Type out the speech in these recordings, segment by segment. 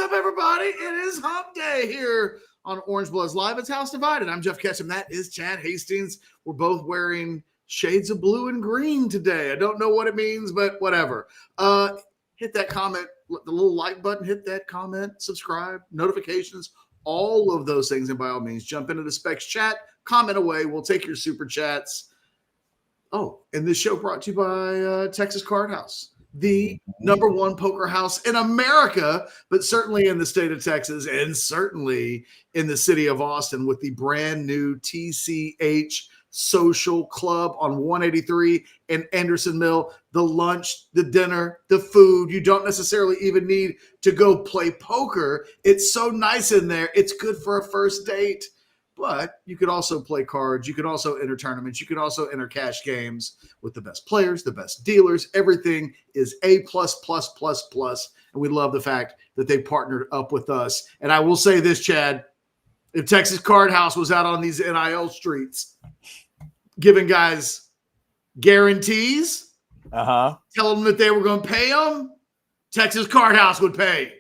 up, everybody? It is Hump Day here on Orange Bloods Live. It's House Divided. I'm Jeff Ketchum. That is Chad Hastings. We're both wearing shades of blue and green today. I don't know what it means, but whatever. Hit that comment, the little like button, hit that comment, subscribe, notifications, all of those things. And by all means, jump into the Specs chat, comment away. We'll take your super chats. Oh, and this show brought to you by Texas Card House, the number one poker house in America, but certainly in the state of Texas and certainly in the city of Austin with the brand new TCH Social Club on 183 and Anderson Mill. The lunch, the dinner, the food. You don't necessarily even need to go play poker. It's so nice in there. It's good for a first date. But you could also play cards. You could also enter tournaments. You could also enter cash games with the best players, the best dealers. Everything is A++++. And we love the fact that they partnered up with us. And I will say this, Chad, if Texas Card House was out on these NIL streets giving guys guarantees, telling them that they were going to pay them, Texas Card House would pay.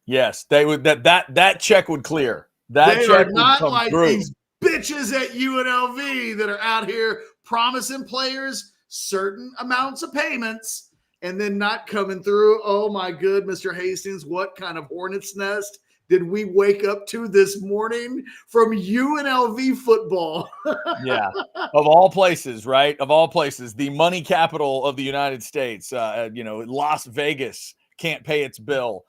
Yes, they would. That check would clear. They are not like these bitches at UNLV that are out here promising players certain amounts of payments and then not coming through. Oh, my good, Mr. Hastings, what kind of hornet's nest did we wake up to this morning from UNLV football? Yeah, of all places, right? Of all places, the money capital of the United States, Las Vegas can't pay its bill,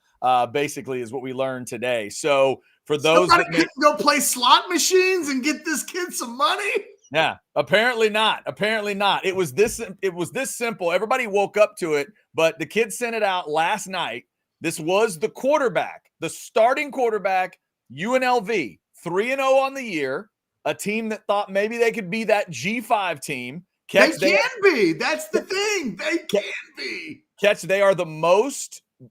basically is what we learned today. So for those that couldn't go play slot machines and get this kid some money. Yeah, apparently not. Apparently not. It was this simple. Everybody woke up to it, but the kid sent it out last night. This was the quarterback, the starting quarterback, UNLV, 3-0 on the year, a team that thought maybe they could be that G5 team. They can be. That's the thing. They can be.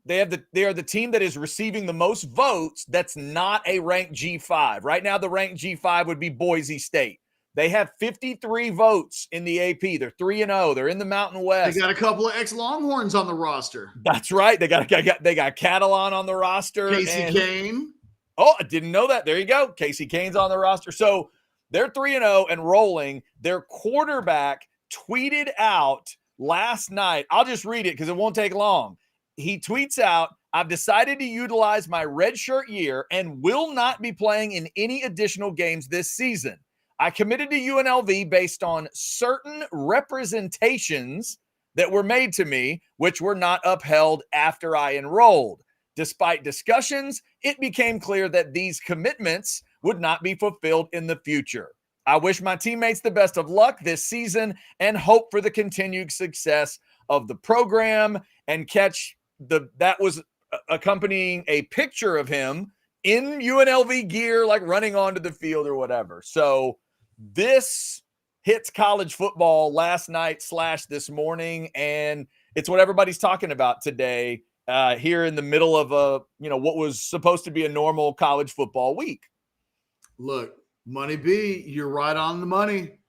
They are the team that is receiving the most votes that's not a ranked G5. Right now, the ranked G5 would be Boise State. They have 53 votes in the AP. They're 3-0. They're in the Mountain West. They got a couple of ex-Longhorns on the roster. That's right. They got Catalan on the roster. Casey Kane. Oh, I didn't know that. There you go. Casey Kane's on the roster. So they're 3-0 and rolling. Their quarterback tweeted out last night. I'll just read it because it won't take long. He tweets out, "I've decided to utilize my redshirt year and will not be playing in any additional games this season. I committed to UNLV based on certain representations that were made to me, which were not upheld after I enrolled. Despite discussions, it became clear that these commitments would not be fulfilled in the future. I wish my teammates the best of luck this season and hope for the continued success of the program." And that was accompanying a picture of him in UNLV gear, like running onto the field or whatever. So this hits college football last night / this morning, and it's what everybody's talking about today here in the middle of what was supposed to be a normal college football week. Look, Money B, you're right on the money.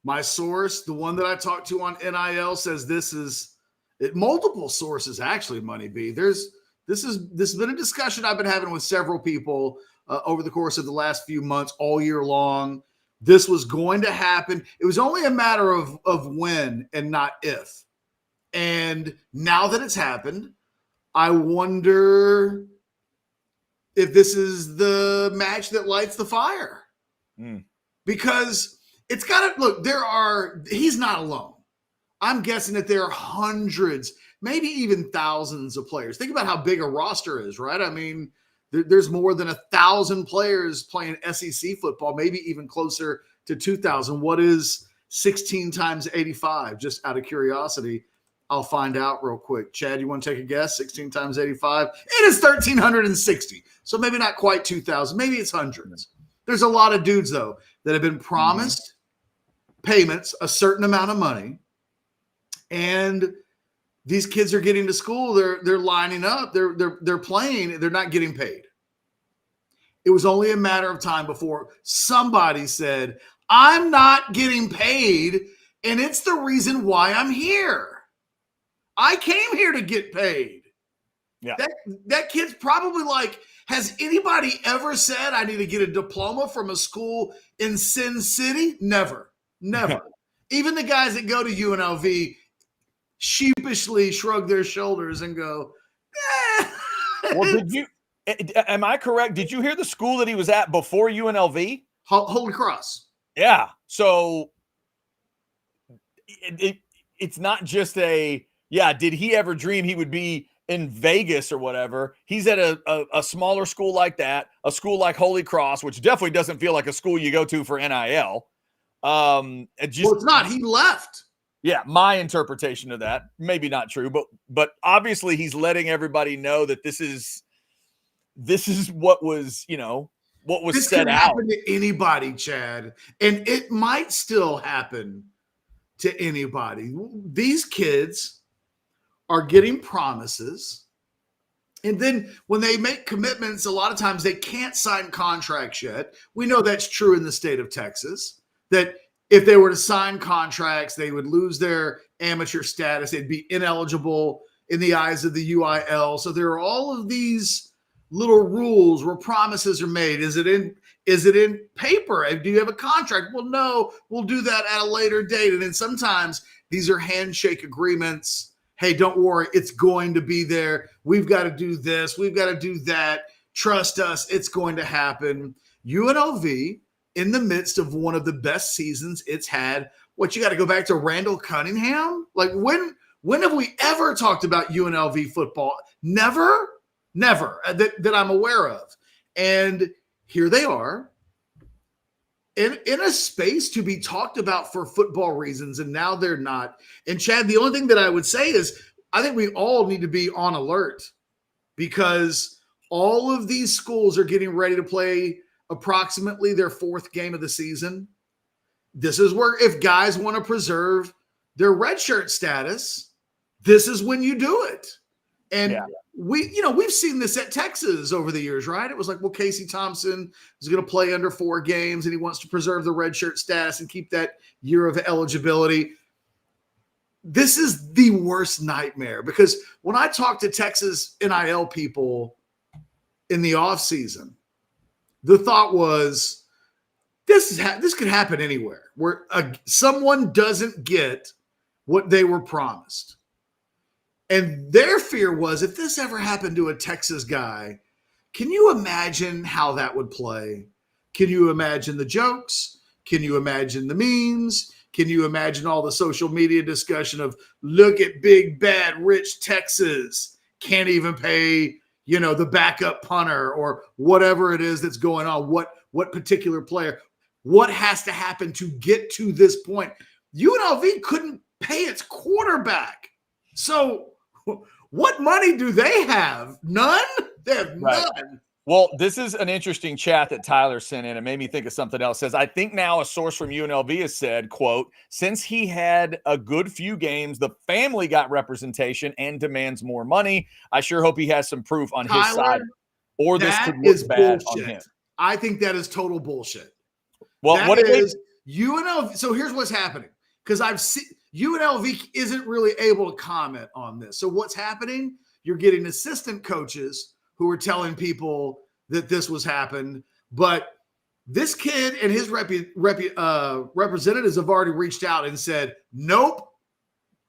My source, the one that I talked to on NIL, says this is multiple sources, actually, Money B. This has been a discussion I've been having with several people over the course of the last few months, all year long. This was going to happen. It was only a matter of when and not if. And now that it's happened, I wonder if this is the match that lights the fire. Because it's got to look, he's not alone. I'm guessing that there are hundreds, maybe even thousands of players. Think about how big a roster is, right? I mean, there's more than 1,000 players playing SEC football, maybe even closer to 2,000. What is 16 times 85? Just out of curiosity, I'll find out real quick. Chad, you want to take a guess? 16 times 85? It is 1,360. So maybe not quite 2,000. Maybe it's hundreds. There's a lot of dudes, though, that have been promised payments, a certain amount of money, and these kids are getting to school. They're lining up. They're playing. They're not getting paid. It was only a matter of time before somebody said, "I'm not getting paid, and it's the reason why I'm here. I came here to get paid." Yeah. That kid's probably like, has anybody ever said I need to get a diploma from a school in Sin City? Never. Even the guys that go to UNLV sheepishly shrug their shoulders and go, Well, am I correct? Did you hear the school that he was at before UNLV? Holy Cross. Yeah. So it's not just did he ever dream he would be in Vegas or whatever? He's at a smaller school like that, a school like Holy Cross, which definitely doesn't feel like a school you go to for NIL. It's not. He left. Yeah, my interpretation of that, maybe not true, but obviously he's letting everybody know that this is what was, what was this set could out. Happen to anybody, Chad, and it might still happen to anybody. These kids are getting promises, and then when they make commitments, a lot of times they can't sign contracts yet. We know that's true in the state of Texas, that if they were to sign contracts, they would lose their amateur status. They'd be ineligible in the eyes of the UIL. So there are all of these little rules where promises are made. Is it in paper? Do you have a contract? Well, no, we'll do that at a later date. And then sometimes these are handshake agreements. Hey, don't worry, it's going to be there. We've got to do this. We've got to do that. Trust us, it's going to happen. UNLV, in the midst of one of the best seasons it's had, you got to go back to Randall Cunningham? Like, when have we ever talked about UNLV football? Never that I'm aware of. And here they are in a space to be talked about for football reasons, and now they're not. And Chad, the only thing that I would say is I think we all need to be on alert, because all of these schools are getting ready to play approximately their fourth game of the season. This is where, if guys want to preserve their redshirt status, this is when you do it. And we've seen this at Texas over the years, right? It was like, well, Casey Thompson is going to play under 4 games and he wants to preserve the redshirt status and keep that year of eligibility. This is the worst nightmare, because when I talk to Texas NIL people in the offseason, the thought was, this could happen anywhere where someone doesn't get what they were promised. And their fear was, if this ever happened to a Texas guy, can you imagine how that would play? Can you imagine the jokes? Can you imagine the memes? Can you imagine all the social media discussion of, look at big, bad, rich Texas, can't even pay, the backup punter or whatever it is that's going on, what particular player, what has to happen to get to this point? UNLV couldn't pay its quarterback. So what money do they have? None? They have none. Well, this is an interesting chat that Tyler sent in. It made me think of something else. It says, I think now a source from UNLV has said, quote, since he had a good few games, the family got representation and demands more money. I sure hope he has some proof on his side, or this could look bad on him. I think that is total bullshit. Well, that what is UNLV. So here's what's happening, because I've seen UNLV isn't really able to comment on this. So what's happening? You're getting assistant coaches who are telling people that this was happened, but this kid and his representatives have already reached out and said, nope,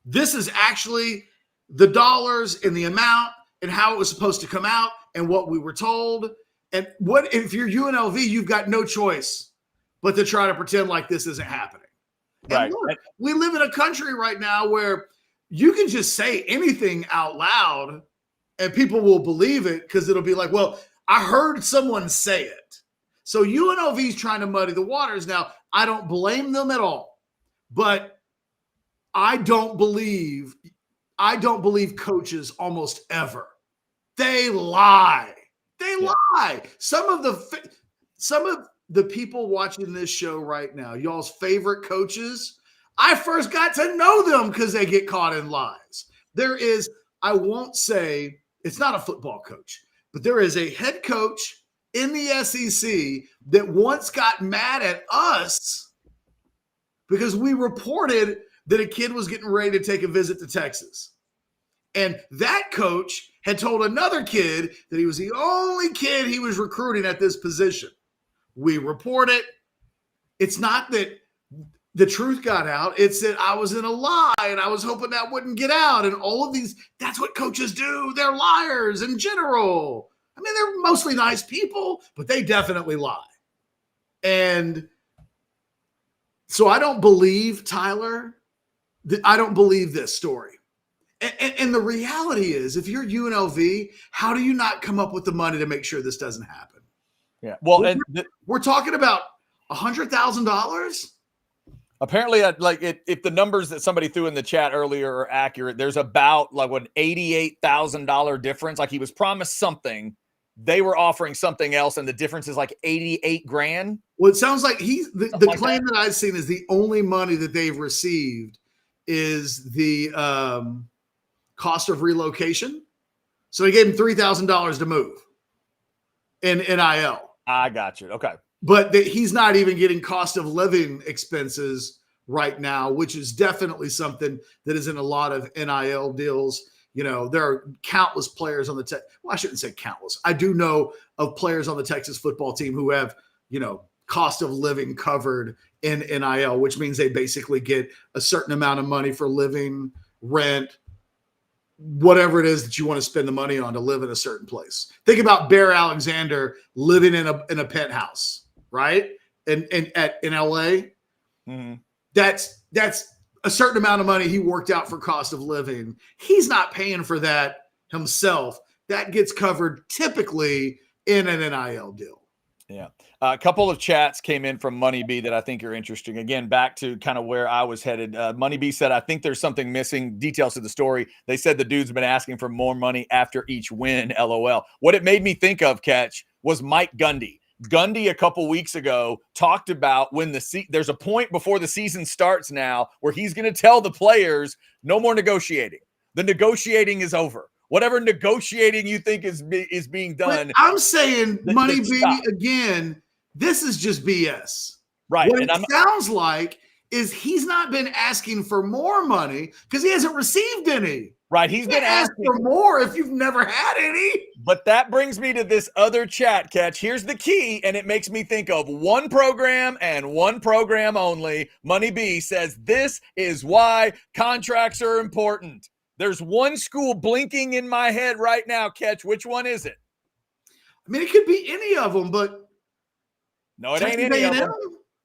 this is actually the dollars and the amount and how it was supposed to come out and what we were told. And what if you're UNLV, you've got no choice but to try to pretend like this isn't happening. Right. And look, we live in a country right now where you can just say anything out loud and people will believe it, because it'll be like, well, I heard someone say it. So UNLV is trying to muddy the waters. Now, I don't blame them at all, but I don't believe coaches almost ever. They lie. Lie. Some of the people watching this show right now, y'all's favorite coaches, I first got to know them because they get caught in lies. There is, I won't say, it's not a football coach, but there is a head coach in the SEC that once got mad at us because we reported that a kid was getting ready to take a visit to Texas. And that coach had told another kid that he was the only kid he was recruiting at this position. We report it. It's not that the truth got out. It's that I was in a lie and I was hoping that wouldn't get out. And all of these, that's what coaches do. They're liars in general. I mean, they're mostly nice people, but they definitely lie. And so I don't believe Tyler. I don't believe this story. And the reality is, if you're UNLV, how do you not come up with the money to make sure this doesn't happen? Yeah. Well, we're talking about $100,000. Apparently, if the numbers that somebody threw in the chat earlier are accurate, there's about like an $88,000 difference. Like he was promised something, they were offering something else, and the difference is like 88 grand. Well, it sounds like the claim that I've seen is the only money that they've received is the cost of relocation. So they gave him $3,000 to move in NIL. I got you. Okay. But he's not even getting cost of living expenses right now, which is definitely something that is in a lot of NIL deals. You know, there are countless players on the well, I shouldn't say countless. I do know of players on the Texas football team who have, you know, cost of living covered in NIL, which means they basically get a certain amount of money for living, rent, whatever it is that you want to spend the money on to live in a certain place. Think about Bear Alexander living in a penthouse, right? In LA. Mm-hmm. That's a certain amount of money he worked out for cost of living. He's not paying for that himself. That gets covered typically in an NIL deal. Yeah. A couple of chats came in from Money B that I think are interesting. Again, back to kind of where I was headed. Money B said, I think there's something missing. Details to the story. They said the dude's been asking for more money after each win. LOL. What it made me think of, Catch, was Mike Gundy. Gundy a couple weeks ago talked about when there's a point before the season starts now where he's going to tell the players no more negotiating. The negotiating is over. Whatever negotiating you think is being done. But I'm saying, Money B, again, this is just BS. Right. What it sounds like is he's not been asking for more money because he hasn't received any. Right. He's been asking for more if you've never had any. But that brings me to this other chat, Catch. Here's the key, and it makes me think of one program and one program only. Money B says this is why contracts are important. There's one school blinking in my head right now, Catch. Which one is it? I mean, it could be any of them, but no, it ain't any of them.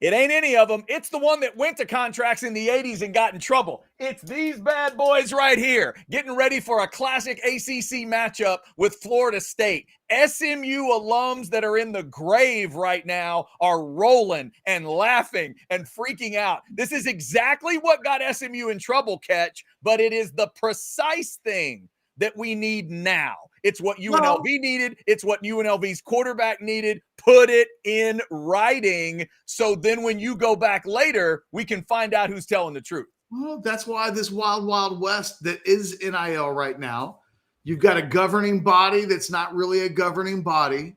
It ain't any of them. It's the one that went to contracts in the 80s and got in trouble. It's these bad boys right here, getting ready for a classic ACC matchup with Florida State. SMU alums that are in the grave right now are rolling and laughing and freaking out. This is exactly what got SMU in trouble, Catch, but it is the precise thing that we need now. It's what UNLV needed. It's what UNLV's quarterback needed. Put it in writing. So then when you go back later, we can find out who's telling the truth. Well, that's why this wild, wild west that is NIL right now, you've got a governing body that's not really a governing body.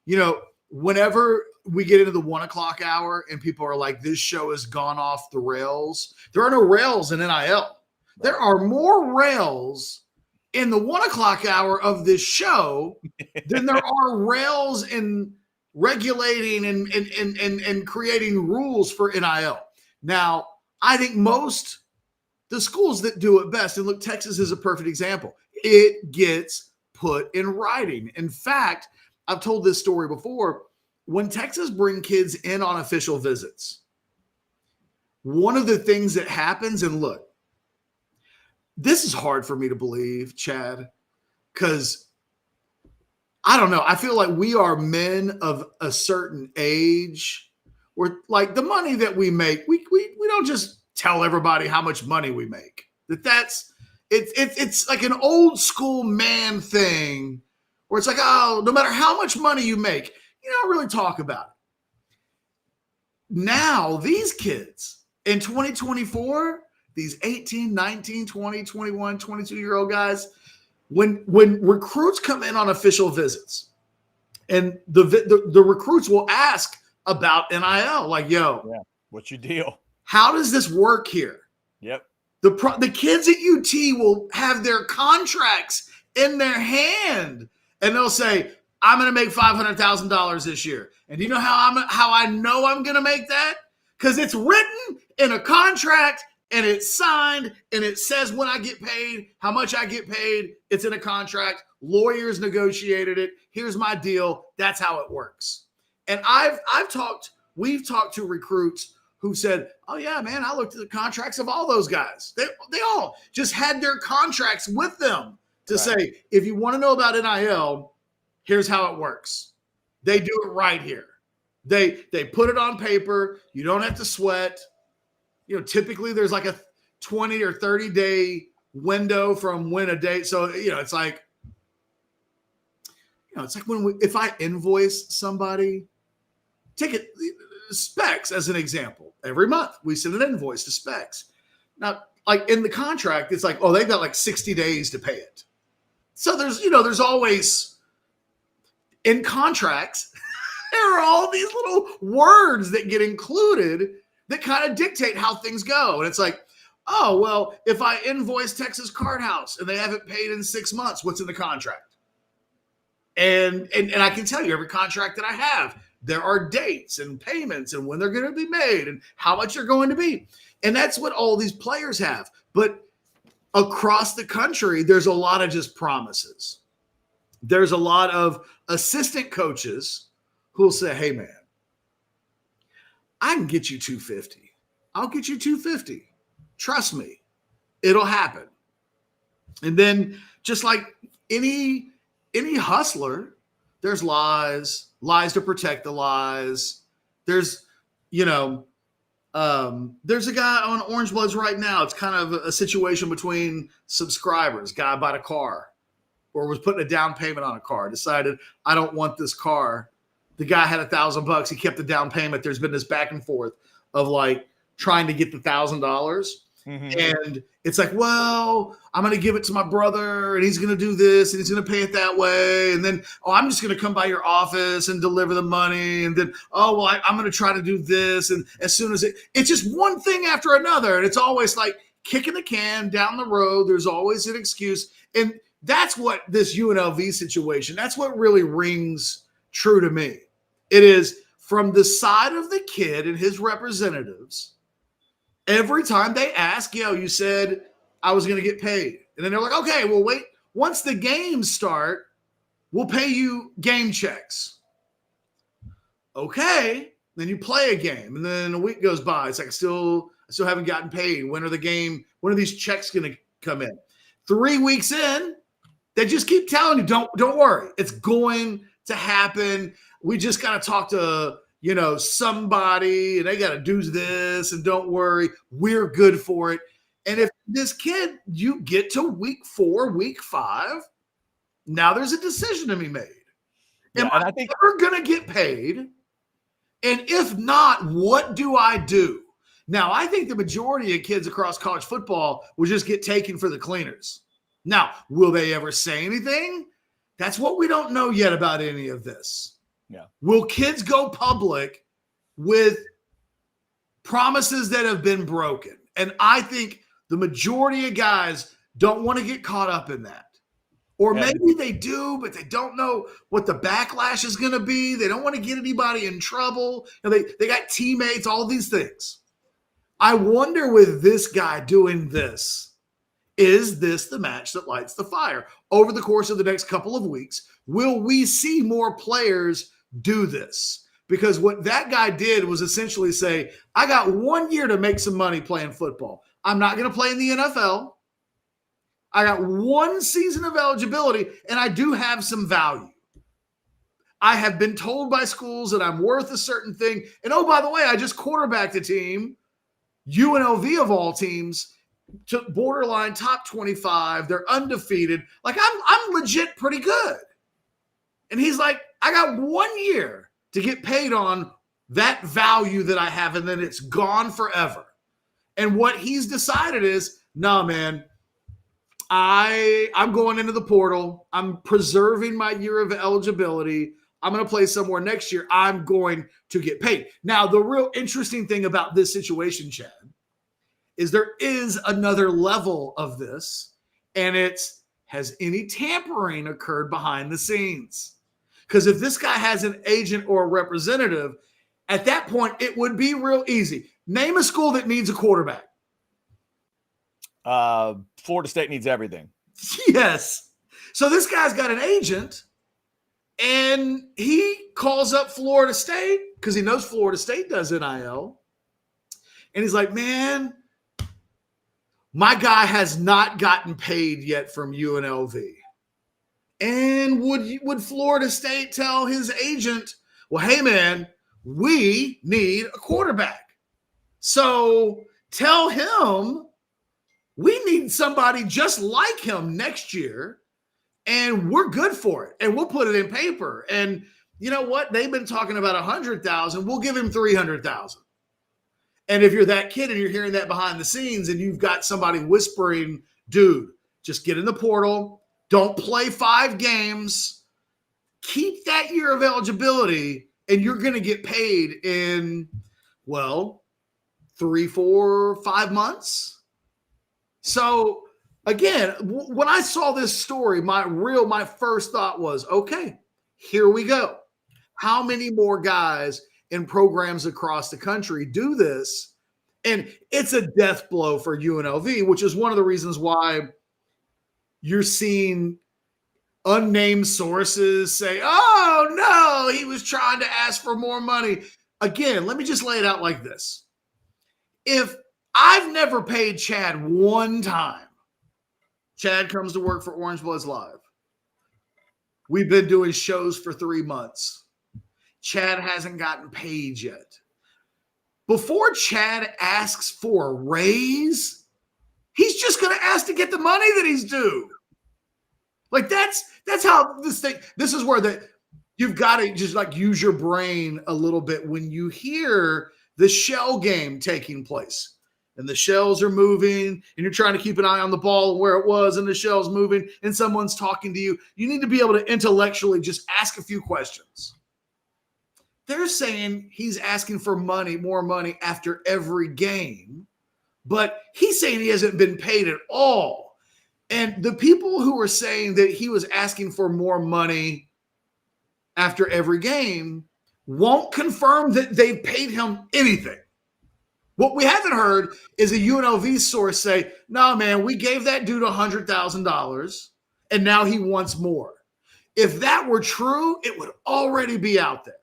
You know, whenever we get into the 1 o'clock hour and people are like, this show has gone off the rails, there are no rails in NIL. There are more rails in the 1 o'clock hour of this show than there are rails in regulating and creating rules for NIL. Now, I think the schools that do it best, and look, Texas is a perfect example. It gets put in writing. In fact, I've told this story before. When Texas bring kids in on official visits, one of the things that happens, and look, this is hard for me to believe, Chad, because I don't know. I feel like we are men of a certain age where, like, the money that we make, we don't just tell everybody how much money we make. It's like an old school man thing where it's like, oh, no matter how much money you make, you don't really talk about it. Now, these kids in 2024, these 18, 19, 20, 21, 22-year-old guys, when recruits come in on official visits, and the recruits will ask about NIL, like, yo, yeah, what's your deal? How does this work here? Yep. The kids at UT will have their contracts in their hand, and they'll say, I'm going to make $500,000 this year. And do you know how I know I'm going to make that? Because it's written in a contract and it's signed and it says when I get paid, how much I get paid. It's in a contract. Lawyers negotiated it. Here's my deal. That's how it works. And we've talked to recruits who said, oh yeah, man, I looked at the contracts of all those guys. They all just had their contracts with them to say, if you want to know about NIL, here's how it works. They do it right here. They put it on paper. You don't have to sweat. Typically there's like a 20 or 30 day window from when a date. So, it's like if I invoice somebody, take it Specs as an example. Every month we send an invoice to Specs. Now, like in the contract, it's like, oh, they've got like 60 days to pay it. So there's always in contracts, there are all these little words that get included that kind of dictate how things go. And it's like, oh, well, if I invoice Texas Card House and they haven't paid in 6 months, what's in the contract? And I can tell you every contract that I have, there are dates and payments and when they're going to be made and how much they're going to be. And that's what all these players have. But across the country, there's a lot of just promises. There's a lot of assistant coaches who will say, hey, man, I can get you 250. I'll get you 250. Trust me, it'll happen. And then just like any hustler, there's lies to protect the lies. There's a guy on Orange Bloods right now. It's kind of a situation between subscribers. Guy bought a car or was putting a down payment on a car, decided, I don't want this car. The guy had $1,000. He kept the down payment. There's been this back and forth of like trying to get the $1,000. And it's like, well, I'm going to give it to my brother and he's going to do this and he's going to pay it that way. And then, I'm just going to come by your office and deliver the money. And then, I'm going to try to do this. And as soon as it's just one thing after another. And it's always like kicking the can down the road. There's always an excuse. And that's what this UNLV situation, that's what really rings true to me. It is from the side of the kid and his representatives. Every time they ask, you said I was going to get paid. And then they're like, okay, well, wait. Once the games start, we'll pay you game checks. Okay. Then you play a game. And then a week goes by. It's like, I still haven't gotten paid. When are these checks going to come in? 3 weeks in, they just keep telling you, don't worry. It's going to happen. We just got to talk to somebody and they got to do this and don't worry, we're good for it. And if this kid, you get to week 4, week 5, now there's a decision to be made. Am I ever going to get paid? And if not, what do I do? Now, I think the majority of kids across college football will just get taken for the cleaners. Now, will they ever say anything? That's what we don't know yet about any of this. Yeah. Will kids go public with promises that have been broken? And I think the majority of guys don't want to get caught up in that. Or maybe they do, but they don't know what the backlash is going to be. They don't want to get anybody in trouble. They got teammates, all these things. I wonder with this guy doing this, is this the match that lights the fire? Over the course of the next couple of weeks, will we see more players do this? Because what that guy did was essentially say, I got 1 year to make some money playing football. I'm not going to play in the NFL. I got 1 season of eligibility, and I do have some value. I have been told by schools that I'm worth a certain thing. And oh, by the way, I just quarterbacked a team, UNLV of all teams, to borderline top 25. They're undefeated. Like I'm legit pretty good. And he's like, I got 1 year to get paid on that value that I have, and then it's gone forever. And what he's decided is, nah, man, I'm going into the portal. I'm preserving my year of eligibility. I'm going to play somewhere next year. I'm going to get paid. Now, the real interesting thing about this situation, Chad, is there is another level of this, and it's, has any tampering occurred behind the scenes? Because if this guy has an agent or a representative, at that point, it would be real easy. Name a school that needs a quarterback. Florida State needs everything. Yes. So this guy's got an agent, and he calls up Florida State because he knows Florida State does NIL. And he's like, man, my guy has not gotten paid yet from UNLV. And would Florida State tell his agent, well, hey, man, we need a quarterback. So tell him we need somebody just like him next year, and we're good for it. And we'll put it in paper. And you know what? They've been talking about 100,000. We'll give him 300,000. And if you're that kid and you're hearing that behind the scenes and you've got somebody whispering, dude, just get in the portal. Don't play 5 games. Keep that year of eligibility, and you're going to get paid in, well, 3, 4, 5 months. So again, when I saw this story, my first thought was, okay, here we go. How many more guys in programs across the country do this? And it's a death blow for UNLV, which is one of the reasons why you're seeing unnamed sources say, oh, no, he was trying to ask for more money. Again, let me just lay it out like this. If I've never paid Chad one time, Chad comes to work for Orange Bloods Live. We've been doing shows for 3 months. Chad hasn't gotten paid yet. Before Chad asks for a raise, he's just going to ask to get the money that he's due. Like that's how this is where you've got to just like use your brain a little bit when you hear the shell game taking place. And the shells are moving, and you're trying to keep an eye on the ball and where it was, and the shell's moving, and someone's talking to you. You need to be able to intellectually just ask a few questions. They're saying he's asking for money, more money after every game, but he's saying he hasn't been paid at all. And the people who are saying that he was asking for more money after every game won't confirm that they've paid him anything. What we haven't heard is a UNLV source say, no, man, we gave that dude $100,000 and now he wants more. If that were true, it would already be out there.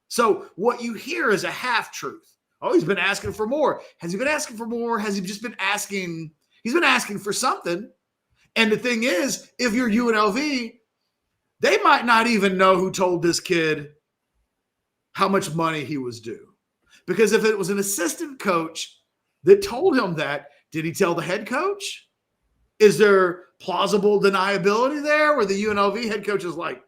So what you hear is a half truth. Oh, he's been asking for more. Has he been asking for more? Has he just been asking? He's been asking for something. And the thing is, if you're UNLV, they might not even know who told this kid how much money he was due. Because if it was an assistant coach that told him that, did he tell the head coach? Is there plausible deniability there where the UNLV head coach is like,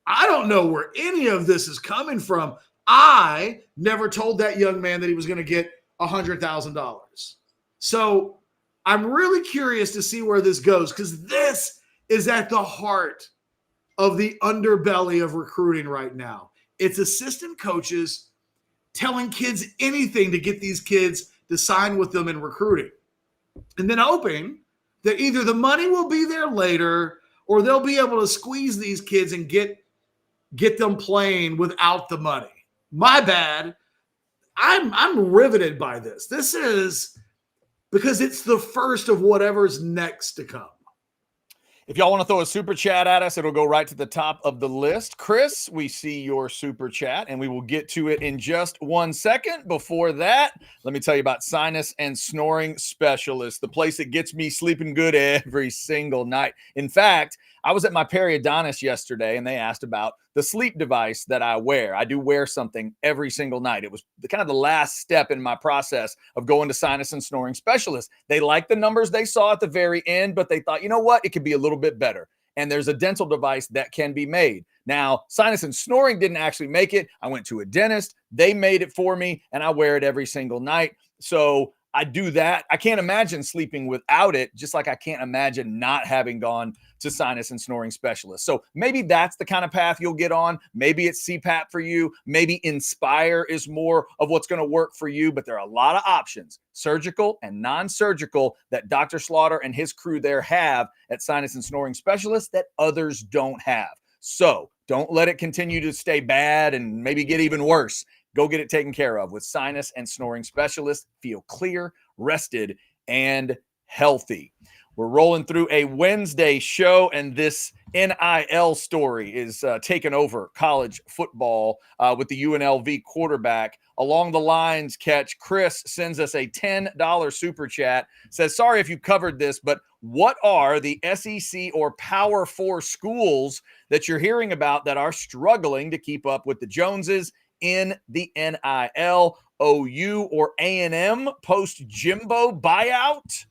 I don't know where any of this is coming from. I never told that young man that he was going to get $100,000. So I'm really curious to see where this goes, because this is at the heart of the underbelly of recruiting right now. It's assistant coaches telling kids anything to get these kids to sign with them in recruiting, and then hoping that either the money will be there later or they'll be able to squeeze these kids and get them playing without the money. My bad. I'm riveted by this. This is because it's the first of whatever's next to come. If y'all want to throw a super chat at us, it'll go right to the top of the list. Chris, we see your super chat, and we will get to it in just 1 second. Before that, let me tell you about Sinus and Snoring Specialist, the place that gets me sleeping good every single night. In fact, I was at my periodontist yesterday, and they asked about the sleep device that I wear. I do wear something every single night. It was kind of the last step in my process of going to Sinus and Snoring Specialist. They liked the numbers they saw at the very end, but they thought, you know what? It could be a little bit better. And there's a dental device that can be made. Now, Sinus and Snoring didn't actually make it. I went to a dentist. They made it for me, and I wear it every single night. So I do that. I can't imagine sleeping without it, just like I can't imagine not having gone to sinus and snoring specialists. So maybe that's the kind of path you'll get on. Maybe it's CPAP for you. Maybe Inspire is more of what's going to work for you, but there are a lot of options, surgical and non-surgical, that Dr. Slaughter and his crew there have at sinus and snoring specialists that others don't have. So don't let it continue to stay bad and maybe get even worse. Go get it taken care of with sinus and snoring specialists. Feel clear, rested, and healthy. We're rolling through a Wednesday show, and this NIL story is taking over college football with the UNLV quarterback. Along the lines, catch, Chris sends us a $10 super chat, says, sorry if you covered this, but what are the SEC or Power 4 schools that you're hearing about that are struggling to keep up with the Joneses in the NIL? OU or A&M post Jimbo buyout?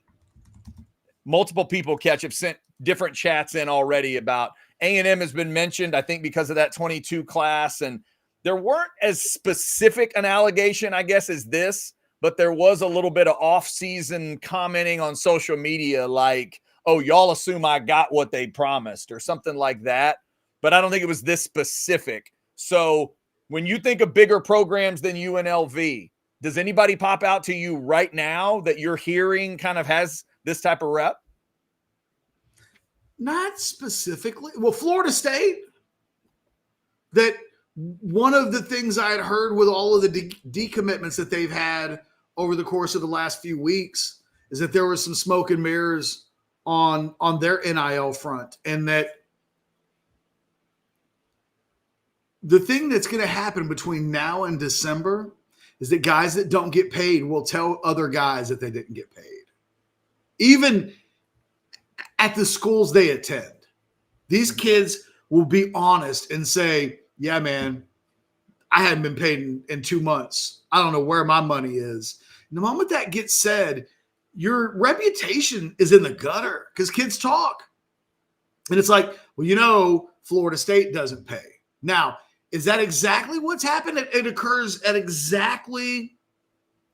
Multiple people have sent different chats in already about A&M has been mentioned, I think, because of that 22 class. And there weren't as specific an allegation, I guess, as this, but there was a little bit of off-season commenting on social media like, oh, y'all assume I got what they promised or something like that. But I don't think it was this specific. So when you think of bigger programs than UNLV, does anybody pop out to you right now that you're hearing kind of has this type of rep? Not specifically. Well, Florida State, that one of the things I had heard with all of the decommitments that they've had over the course of the last few weeks is that there was some smoke and mirrors on their NIL front, and that the thing that's going to happen between now and December is that guys that don't get paid will tell other guys that they didn't get paid. Even at the schools they attend, these kids will be honest and say, yeah, man, I hadn't been paid in 2 months. I don't know where my money is. And the moment that gets said, your reputation is in the gutter because kids talk. And it's like, well, Florida State doesn't pay. Now, is that exactly what's happened? It occurs at exactly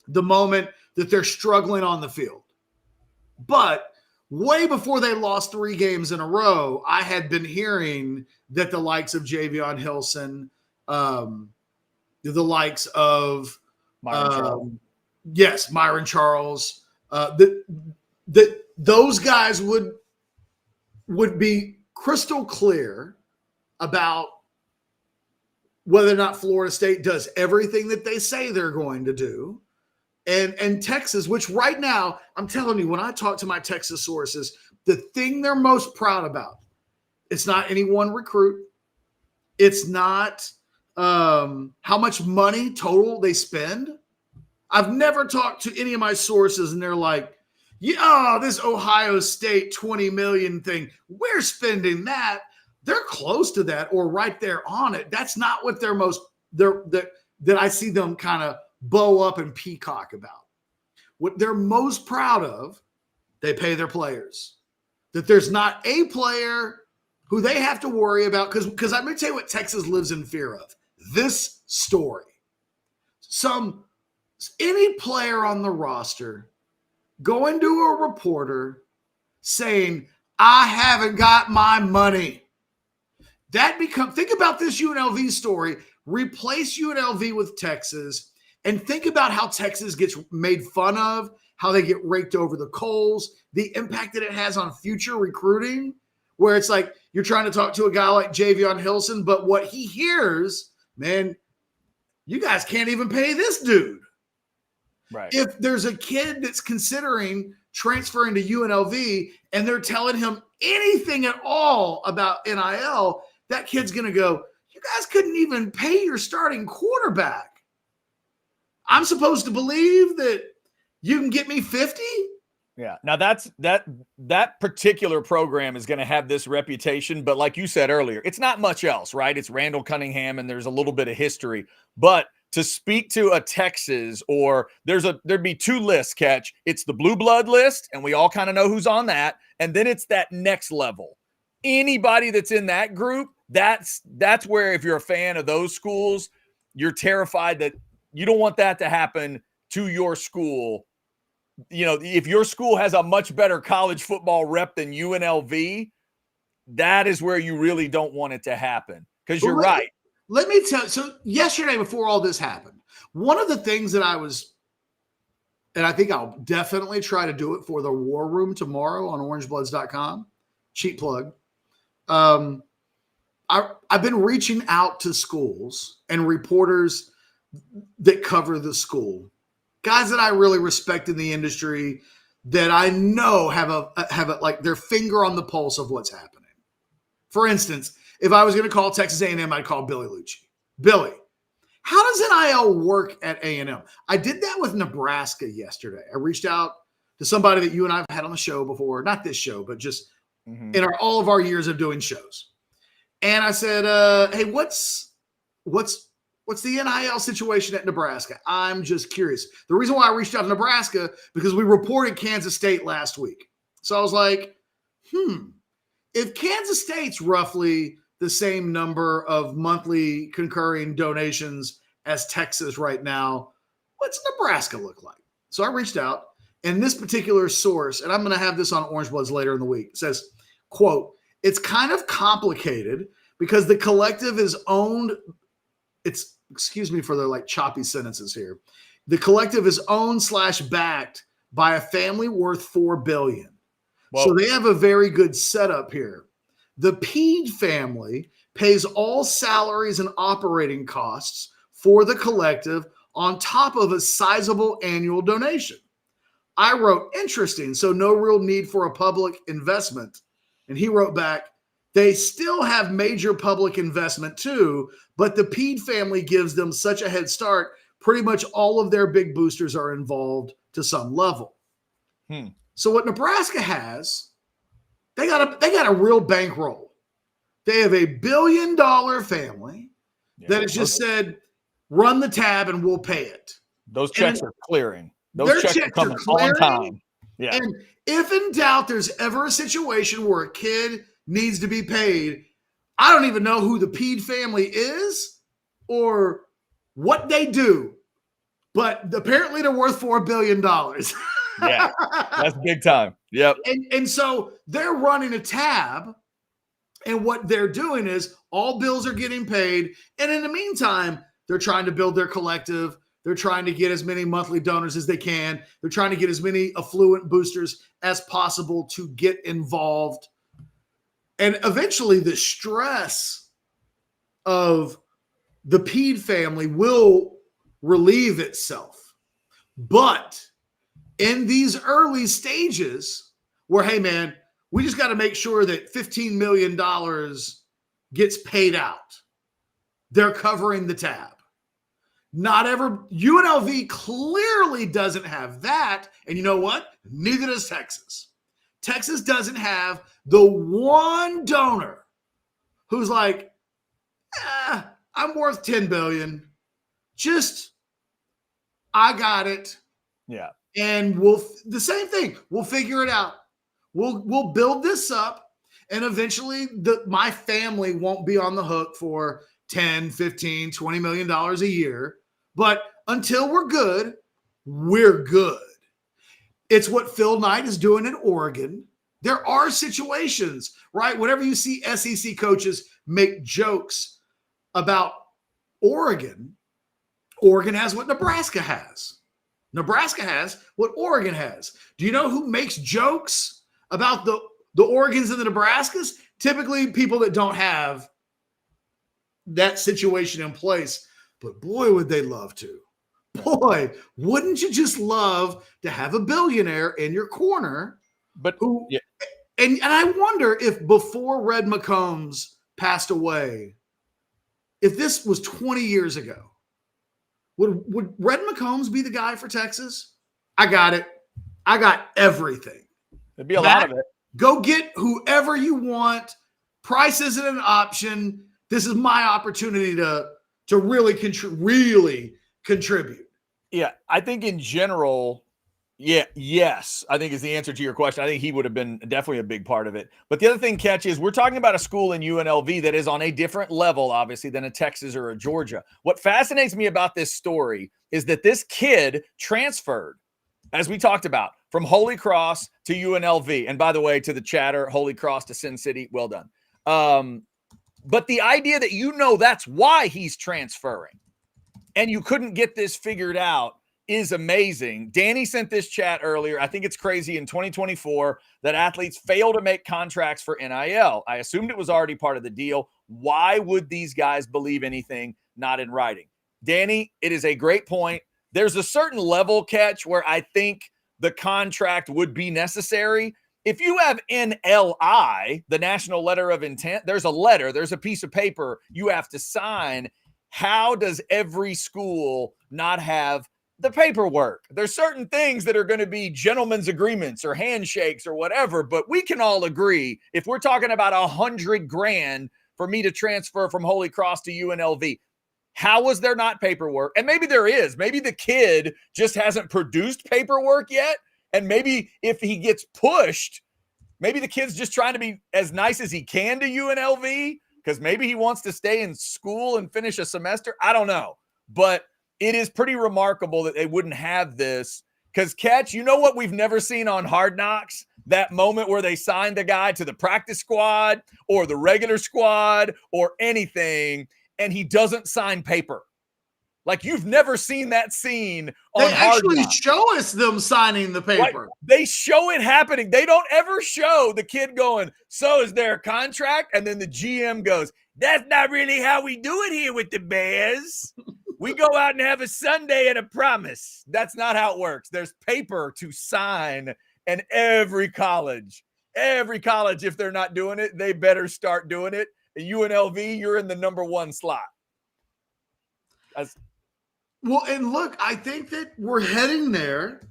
the moment that they're struggling on the field. But way before they lost 3 games in a row, I had been hearing that the likes of Javion Hilson, the likes of Myron Charles, that those guys would be crystal clear about whether or not Florida State does everything that they say they're going to do. And Texas, which right now, I'm telling you, when I talk to my Texas sources, the thing they're most proud about, it's not any one recruit. It's not how much money total they spend. I've never talked to any of my sources, and they're like, yeah, this Ohio State 20 million thing, we're spending that. They're close to that or right there on it. That's not what that I see them kind of bow up and peacock about. What they're most proud of, they pay their players. That there's not a player who they have to worry about, because I'm going to tell you what Texas lives in fear of. This story. Any player on the roster going to a reporter saying, I haven't got my money. Think about this UNLV story, replace UNLV with Texas, and think about how Texas gets made fun of, how they get raked over the coals, the impact that it has on future recruiting, where it's like you're trying to talk to a guy like Javion Hilson, but what he hears, man, you guys can't even pay this dude. Right. If there's a kid that's considering transferring to UNLV and they're telling him anything at all about NIL, that kid's going to go, you guys couldn't even pay your starting quarterback. I'm supposed to believe that you can get me 50? Yeah. Now that particular program is going to have this reputation, but like you said earlier, it's not much else, right? It's Randall Cunningham and there's a little bit of history, but to speak to a Texas, or there'd be 2 lists, Catch. It's the blue blood list, and we all kind of know who's on that. And then it's that next level. Anybody that's in that group, that's where, if you're a fan of those schools, you're terrified that you don't want that to happen to your school if your school has a much better college football rep than UNLV, that is where you really don't want it to happen. Because you're right. Let me tell you. So yesterday, before all this happened, one of the things that and I think I'll definitely try to do it for the War Room tomorrow on orangebloods.com. Cheap plug. I've been reaching out to schools and reporters that cover the school, guys that I really respect in the industry, that I know have like their finger on the pulse of what's happening. For instance, if I was going to call Texas A&M, I'd call Billy Lucci. Billy, how does NIL work at A&M? I did that with Nebraska yesterday. I reached out to somebody that you and I have had on the show before, not this show, but just in all of our years of doing shows. And I said, hey, what's the NIL situation at Nebraska? I'm just curious. The reason why I reached out to Nebraska, because we reported Kansas State last week. So I was like, if Kansas State's roughly the same number of monthly concurring donations as Texas right now, what's Nebraska look like? So I reached out, and this particular source, and I'm going to have this on Orange Bloods later in the week, says, quote, it's kind of complicated because the collective is owned. Excuse me for the like choppy sentences here. The collective is owned / backed by a family worth $4 billion. Whoa. So they have a very good setup here. The Pede family pays all salaries and operating costs for the collective on top of a sizable annual donation. I wrote, interesting, so no real need for a public investment. And he wrote back, they still have major public investment too, but the Pede family gives them such a head start. Pretty much all of their big boosters are involved to some level. So what Nebraska has, they got a real bankroll. They have a $1 billion family that has just said, run the tab and we'll pay it. Those checks are clearing. Those checks are coming on time. Yeah. And if in doubt, there's ever a situation where a kid needs to be paid, I don't even know who the Pede family is or what they do, but apparently they're worth $4 billion. Yeah, that's big time. Yep. And so they're running a tab, and what they're doing is all bills are getting paid. And in the meantime, they're trying to build their collective. They're trying to get as many monthly donors as they can. They're trying to get as many affluent boosters as possible to get involved. And eventually the stress of the Pede family will relieve itself. But in these early stages where, hey, man, we just got to make sure that $15 million gets paid out. They're covering the tab. UNLV clearly doesn't have that. And you know what? Neither does Texas. Texas doesn't have the one donor who's like, I'm worth $10 billion. I got it. Yeah. And the same thing. We'll figure it out. We'll build this up, and eventually my family won't be on the hook for $10, $15, $20 million a year. But until we're good, we're good. It's what Phil Knight is doing in Oregon. There are situations, right? Whenever you see SEC coaches make jokes about Oregon, Oregon has what Nebraska has. Nebraska has what Oregon has. Do you know who makes jokes about the Oregons and the Nebraskas? Typically people that don't have that situation in place. But boy, would they love to. Boy, wouldn't you just love to have a billionaire in your corner? But and I wonder if before Red McCombs passed away, if this was 20 years ago, would Red McCombs be the guy for Texas? I got it. I got everything. There'd be a lot of it. Go get whoever you want. Price isn't an option. This is my opportunity to really contribute. Yeah, I think in general, yes, I think is the answer to your question. I think he would have been definitely a big part of it. But the other thing, Catch, is we're talking about a school in UNLV that is on a different level, obviously, than a Texas or a Georgia. What fascinates me about this story is that this kid transferred as we talked about, from Holy Cross to UNLV. And by the way, to the chatter, Holy Cross to Sin City, well done. But the idea that that's why he's transferring and you couldn't get this figured out is amazing. Danny sent this chat earlier. I think it's crazy in 2024 that athletes fail to make contracts for NIL. I assumed it was already part of the deal. Why would these guys believe anything not in writing? Danny, it is a great point. There's a certain level catch where I think the contract would be necessary. If you have NLI, the National Letter of Intent, there's a letter, there's a piece of paper you have to sign. How does every school not have the paperwork? There's certain things that are going to be gentlemen's agreements or handshakes or whatever, but we can all agree if we're talking about $100,000 for me to transfer from Holy Cross to UNLV, how was there not paperwork? And maybe there is. Maybe the kid just hasn't produced paperwork yet. And maybe if he gets pushed, maybe the kid's just trying to be as nice as he can to UNLV because maybe he wants to stay in school and finish a semester. I don't know. But it is pretty remarkable that they wouldn't have this because, Catch, you know what we've never seen on Hard Knocks? That moment where they signed the guy to the practice squad or the regular squad or anything, and he doesn't sign paper. Like, you've never seen that scene on They Hard actually Knocks. show us them signing the paper. Like, they show it happening. They don't ever show the kid going, so is there a contract? And then the GM goes, that's not really how we do it here with the Bears. We go out and have a Sunday and a promise. That's not how it works. There's paper to sign, and every college, if they're not doing it, they better start doing it. And UNLV, you're in the number one slot. Well, and look, I think that we're heading there.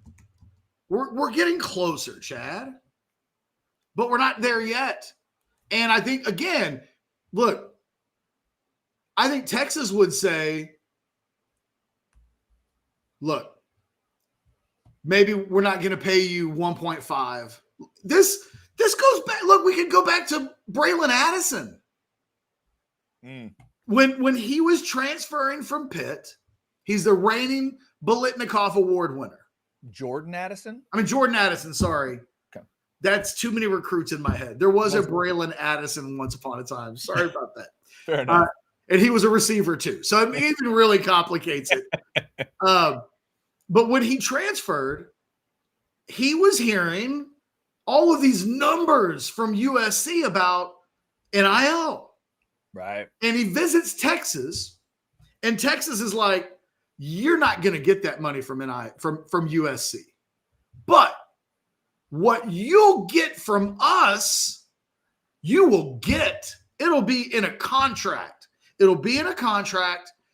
We're getting closer, Chad, but we're not there yet. And I think, again, look, I think Texas would say, look, maybe we're not going to pay you 1.5. This goes back. Look, we could go back to Braylon Addison. When he was transferring from Pitt, he's the reigning Biletnikoff Award winner. Jordan Addison, sorry. Okay. That's too many recruits in my head. There was a Braylon Addison once upon a time. Sorry about that. Fair enough. And he was a receiver too. So it even really complicates it. But when he transferred, he was hearing all of these numbers from USC about NIL. Right. And he visits Texas, and Texas is like, you're not going to get that money from USC. But what you'll get from us, you will get. It'll be in a contract.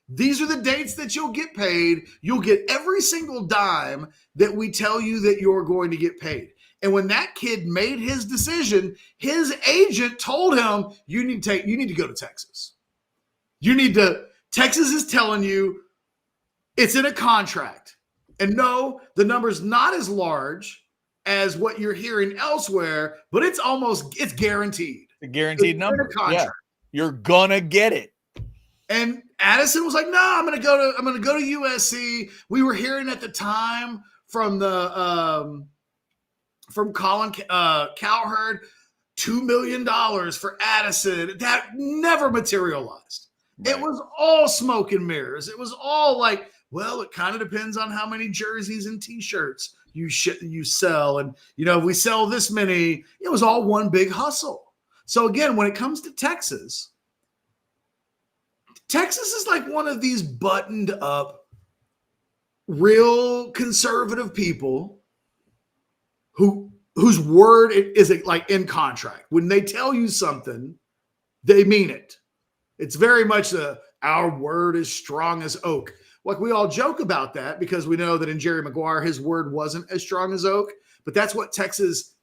These are the dates that you'll get paid. You'll get every single dime that we tell you that you're going to get paid. And when that kid made his decision, his agent told him, you need to go to Texas. Texas is telling you it's in a contract. And no, the number's not as large as what you're hearing elsewhere, but it's guaranteed. A guaranteed number. Yeah. You're gonna get it. And Addison was like, no, I'm gonna go to USC. We were hearing at the time from Colin Cowherd, $2 million for Addison. That never materialized. Right. It was all smoke and mirrors. It was all like, well, it kind of depends on how many jerseys and T-shirts you sell. And, if we sell this many, it was all one big hustle. So again, when it comes to Texas is like one of these buttoned up, real conservative people whose word is like in contract. When they tell you something, they mean it. It's very much our word is strong as oak. Like, we all joke about that because we know that in Jerry Maguire, his word wasn't as strong as oak, but that's what Texas,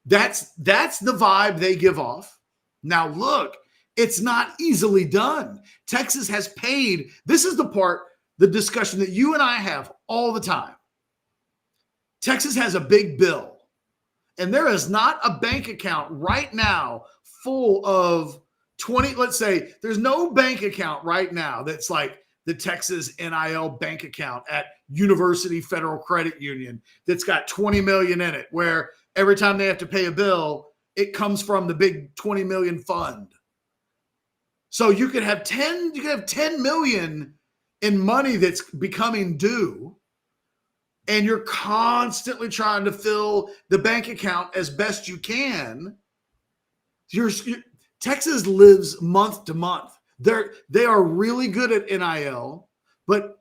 that's the vibe they give off. Now, look, it's not easily done. Texas has paid. This is the discussion that you and I have all the time. Texas has a big bill, and there is not a bank account right now full of 20, let's say there's no bank account right now that's like, the Texas NIL bank account at University Federal Credit Union that's got 20 million in it, where every time they have to pay a bill, it comes from the big 20 million fund. So you could have 10 million in money that's becoming due, and you're constantly trying to fill the bank account as best you can. Texas lives month to month. They are really good at NIL, but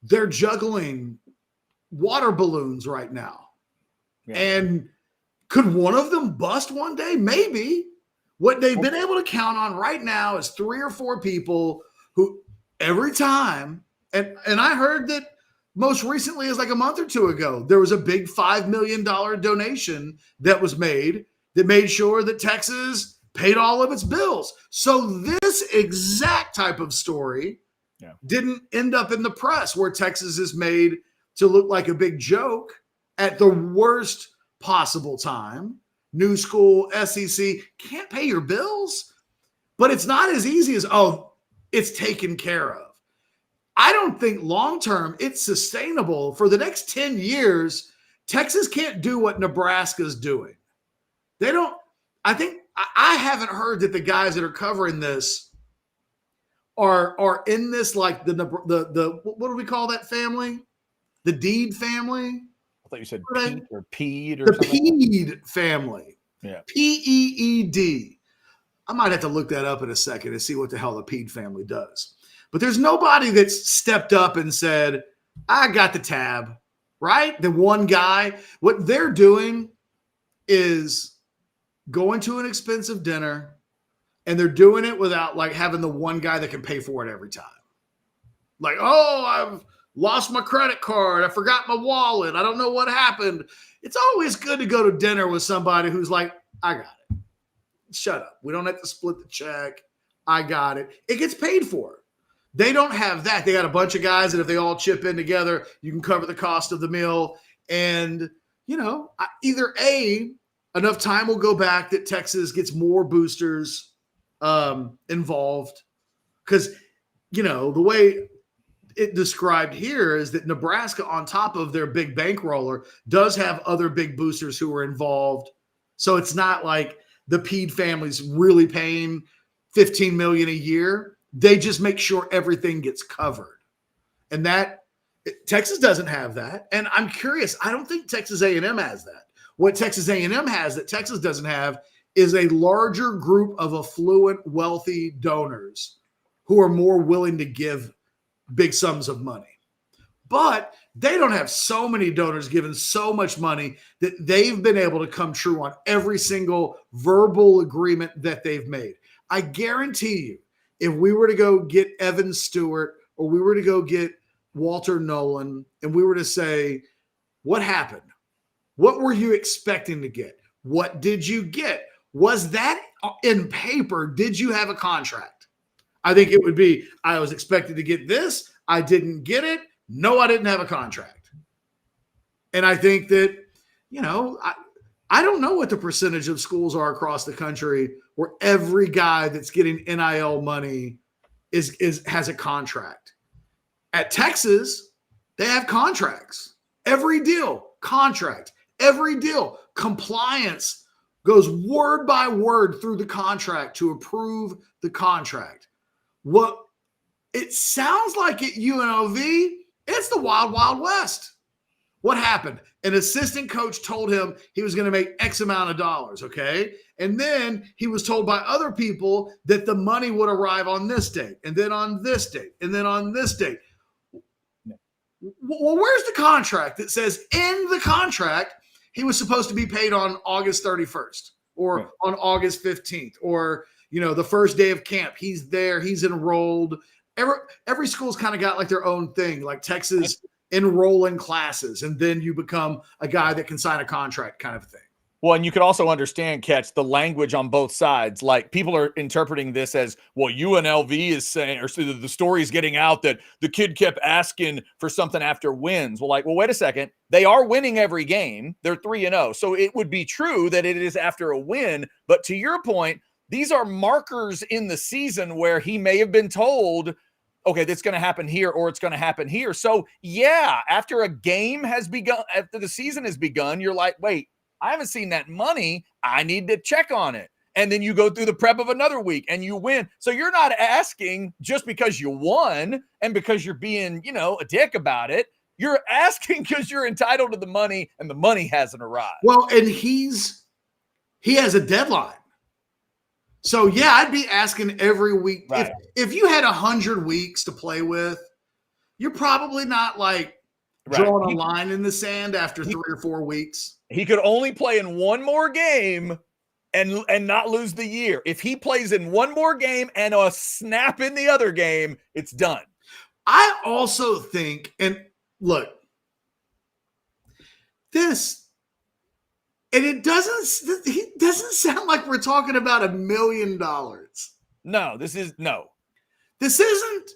they're juggling water balloons right now. Yeah. And could one of them bust one day? Maybe. What they've been able to count on right now is 3 or 4 people who every time, and I heard that most recently is like a month or 2 ago, there was a big $5 million donation that was made that made sure that Texas paid all of its bills. So this exact type of story didn't end up in the press, where Texas is made to look like a big joke at the worst possible time. New school, SEC, can't pay your bills. But it's not as easy as, oh, it's taken care of. I don't think long-term it's sustainable. For the next 10 years, Texas can't do what Nebraska's doing. They don't, I haven't heard that the guys that are covering this are in this, like the what do we call that family? The Deed family? I thought you said Pete or Peed or the something. The Peed family. Yeah. Peed. I might have to look that up in a second and see what the hell the Peed family does. But there's nobody that's stepped up and said, I got the tab, right? The one guy. What they're doing is going to an expensive dinner, and they're doing it without like having the one guy that can pay for it every time. Like, oh, I've lost my credit card. I forgot my wallet. I don't know what happened. It's always good to go to dinner with somebody who's like, I got it. Shut up. We don't have to split the check. I got it. It gets paid for. They don't have that. They got a bunch of guys that if they all chip in together, you can cover the cost of the meal. And, you know, either A, enough time will go back that Texas gets more boosters involved. Because, you know, the way it described here is that Nebraska, on top of their big bankroller, does have other big boosters who are involved. So it's not like the Peed family's really paying $15 million a year. They just make sure everything gets covered. And that Texas doesn't have that. And I'm curious, I don't think Texas A&M has that. What Texas A&M has that Texas doesn't have is a larger group of affluent, wealthy donors who are more willing to give big sums of money. But they don't have so many donors giving so much money that they've been able to come true on every single verbal agreement that they've made. I guarantee you, if we were to go get Evan Stewart, or we were to go get Walter Nolan, and we were to say, what happened? What were you expecting to get? What did you get? Was that in paper? Did you have a contract? I think it would be, I was expected to get this. I didn't get it. No, I didn't have a contract. And I think that, you know, I don't know what the percentage of schools are across the country where every guy that's getting NIL money has a contract. At Texas, they have contracts. Every deal, contract. Every deal, compliance goes word by word through the contract to approve the contract. What it sounds like at UNLV, it's the wild, wild west. What happened? An assistant coach told him he was going to make X amount of dollars, okay? And then he was told by other people that the money would arrive on this date, and then on this date, and then on this date. Well, where's the contract that says in the contract he was supposed to be paid on August 31st or on August 15th or, you know, the first day of camp? He's there. He's enrolled. Every school's kind of got like their own thing, like Texas enroll in classes, and then you become a guy that can sign a contract kind of thing. Well, and you could also understand, Catch, the language on both sides. Like, people are interpreting this as, well, UNLV is saying, or so the story is getting out that the kid kept asking for something after wins. Well, wait a second. They are winning every game. They're 3-0. So it would be true that it is after a win. But to your point, these are markers in the season where he may have been told, okay, that's going to happen here or it's going to happen here. So yeah, after a game has begun, after the season has begun, you're like, wait, I haven't seen that money. I need to check on it. And then you go through the prep of another week and you win. So you're not asking just because you won and because you're being, a dick about it. You're asking because you're entitled to the money and the money hasn't arrived. Well, and he has a deadline. So yeah, I'd be asking every week. Right. If you had 100 weeks to play with, you're probably not like drawing a line in the sand after 3 or 4 weeks. He could only play in one more game and not lose the year. If he plays in one more game and a snap in the other game, it's done. I also think, and look, it doesn't sound like we're talking about $1 million. No, this isn't.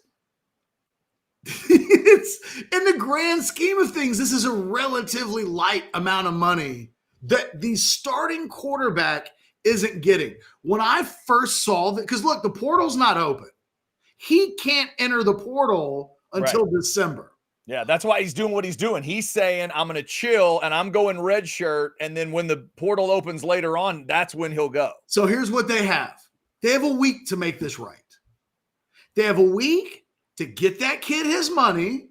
It's in the grand scheme of things, this is a relatively light amount of money that the starting quarterback isn't getting. When I first saw that, because look, the portal's not open. He can't enter the portal until December. Yeah, that's why he's doing what he's doing. He's saying, I'm going to chill and I'm going red shirt. And then when the portal opens later on, that's when he'll go. So here's what they have. They have a week to make this right. They have a week to get that kid his money.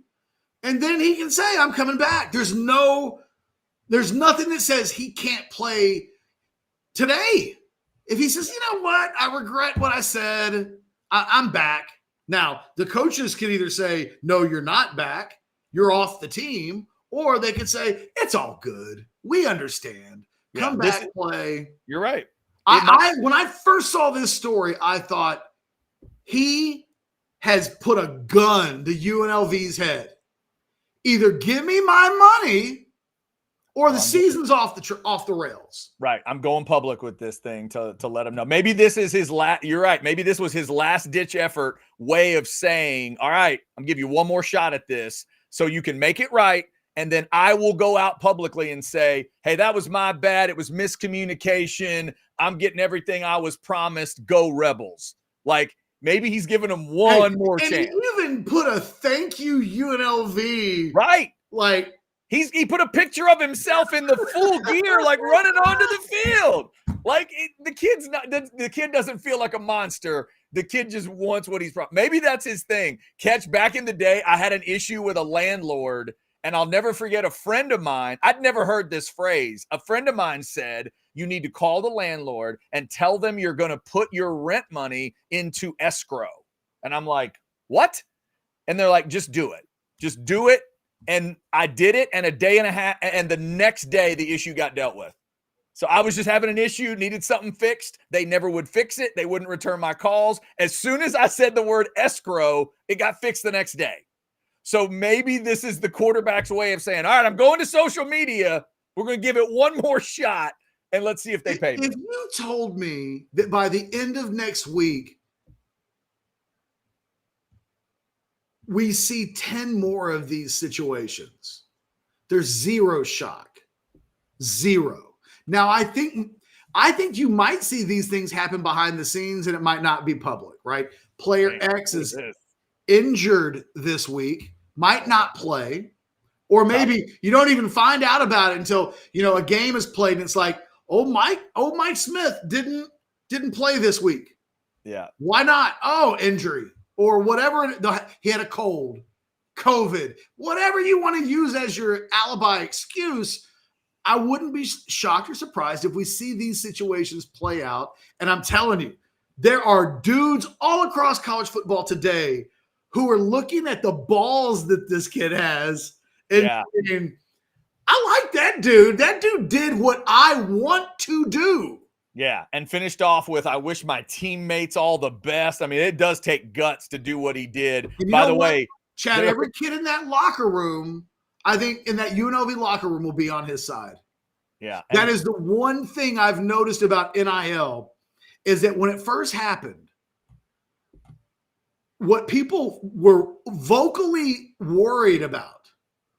And then he can say, I'm coming back. There's nothing that says he can't play today. If he says, you know what, I regret what I said, I'm back. Now, the coaches can either say, no, you're not back, you're off the team, or they could say, it's all good. We understand. Come back, play. You're right. When I first saw this story, I thought he has put a gun to UNLV's head. Either give me my money or the season's off the rails. Right. I'm going public with this thing to let him know. Maybe this is his last. You're right. Maybe this was his last ditch effort way of saying, all right, I'm giving you one more shot at this so you can make it right. And then I will go out publicly and say, hey, that was my bad. It was miscommunication. I'm getting everything I was promised. Go Rebels. Like maybe he's giving them one more chance. And he even put a thank you UNLV. Right. Like, he put a picture of himself in the full gear, like running onto the field. Like the kid doesn't feel like a monster. The kid just wants what he's from. Maybe that's his thing. Catch, back in the day, I had an issue with a landlord, and I'll never forget a friend of mine. I'd never heard this phrase. A friend of mine said, you need to call the landlord and tell them you're going to put your rent money into escrow. And I'm like, what? And they're like, just do it. Just do it. And I did it, and a day and a half, and the next day the issue got dealt with. So I was just having an issue, needed something fixed. They never would fix it. They wouldn't return my calls. As soon as I said the word escrow, it got fixed the next day. So maybe this is the quarterback's way of saying, all right, I'm going to social media. We're going to give it one more shot, and let's see if they pay me. If you told me that by the end of next week, we see 10 more of these situations, there's zero shock. Zero. Now, I think you might see these things happen behind the scenes and it might not be public, right? Player X is injured this week, might not play, or maybe you don't even find out about it until, a game is played and it's like, Mike Smith didn't play this week. Yeah. Why not? Oh, injury. Or whatever, he had a cold, COVID, whatever you want to use as your alibi excuse. I wouldn't be shocked or surprised if we see these situations play out. And I'm telling you, there are dudes all across college football today who are looking at the balls that this kid has and saying, I like that dude. That dude did what I want to do. Yeah, and finished off with, I wish my teammates all the best. I mean, it does take guts to do what he did. By the way, Chad, every kid in that locker room, I think in that UNLV locker room, will be on his side. Yeah. That is the one thing I've noticed about NIL is that when it first happened, what people were vocally worried about,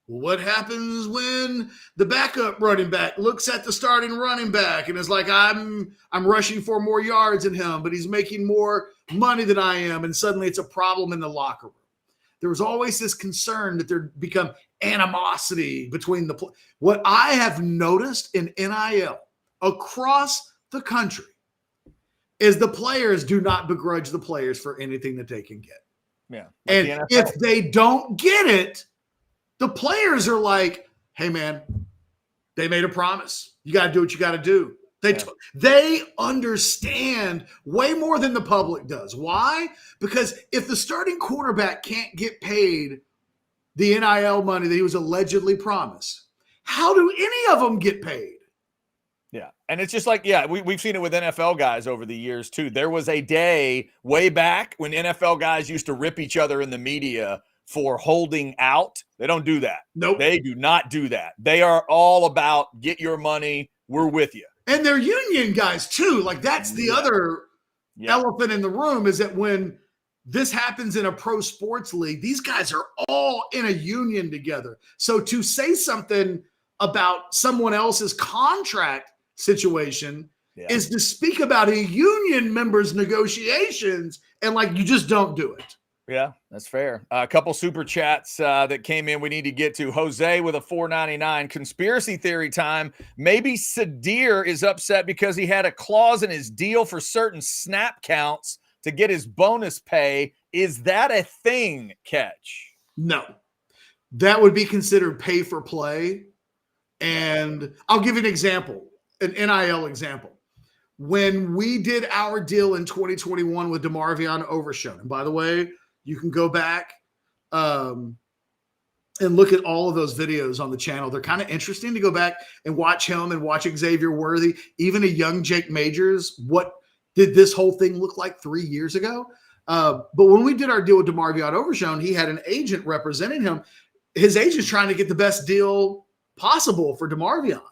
what happens when the backup running back looks at the starting running back and is like, I'm rushing for more yards than him, but he's making more money than I am, and suddenly it's a problem in the locker room. there was always this concern that there'd become animosity between what I have noticed in NIL across the country is the players do not begrudge the players for anything that they can get. Yeah. Like and if they don't get it, the players are like, hey, man, they made a promise. You got to do what you got to do. They understand way more than the public does. Why? Because if the starting quarterback can't get paid the NIL money that he was allegedly promised, how do any of them get paid? Yeah. And it's just like, yeah, we've seen it with NFL guys over the years too. There was a day way back when NFL guys used to rip each other in the media for holding out. They don't do that. Nope. They do not do that. They are all about get your money. We're with you. And they're union guys too. Like that's the other elephant in the room is that when this happens in a pro sports league, these guys are all in a union together. So to say something about someone else's contract situation is to speak about a union member's negotiations, and like you just don't do it. Yeah, that's fair. A couple super chats that came in we need to get to. Jose with a $4.99. Conspiracy theory time. Maybe Sadir is upset because he had a clause in his deal for certain snap counts to get his bonus pay. Is that a thing, Catch? No. That would be considered pay for play. And I'll give you an example, an NIL example. When we did our deal in 2021 with DeMarvion Overshown, and by the way, you can go back and look at all of those videos on the channel. They're kind of interesting to go back and watch him and watch Xavier Worthy, even a young Jake Majors. What did this whole thing look like 3 years ago? But when we did our deal with DeMarvion Overshown, he had an agent representing him. His agent's trying to get the best deal possible for DeMarvion.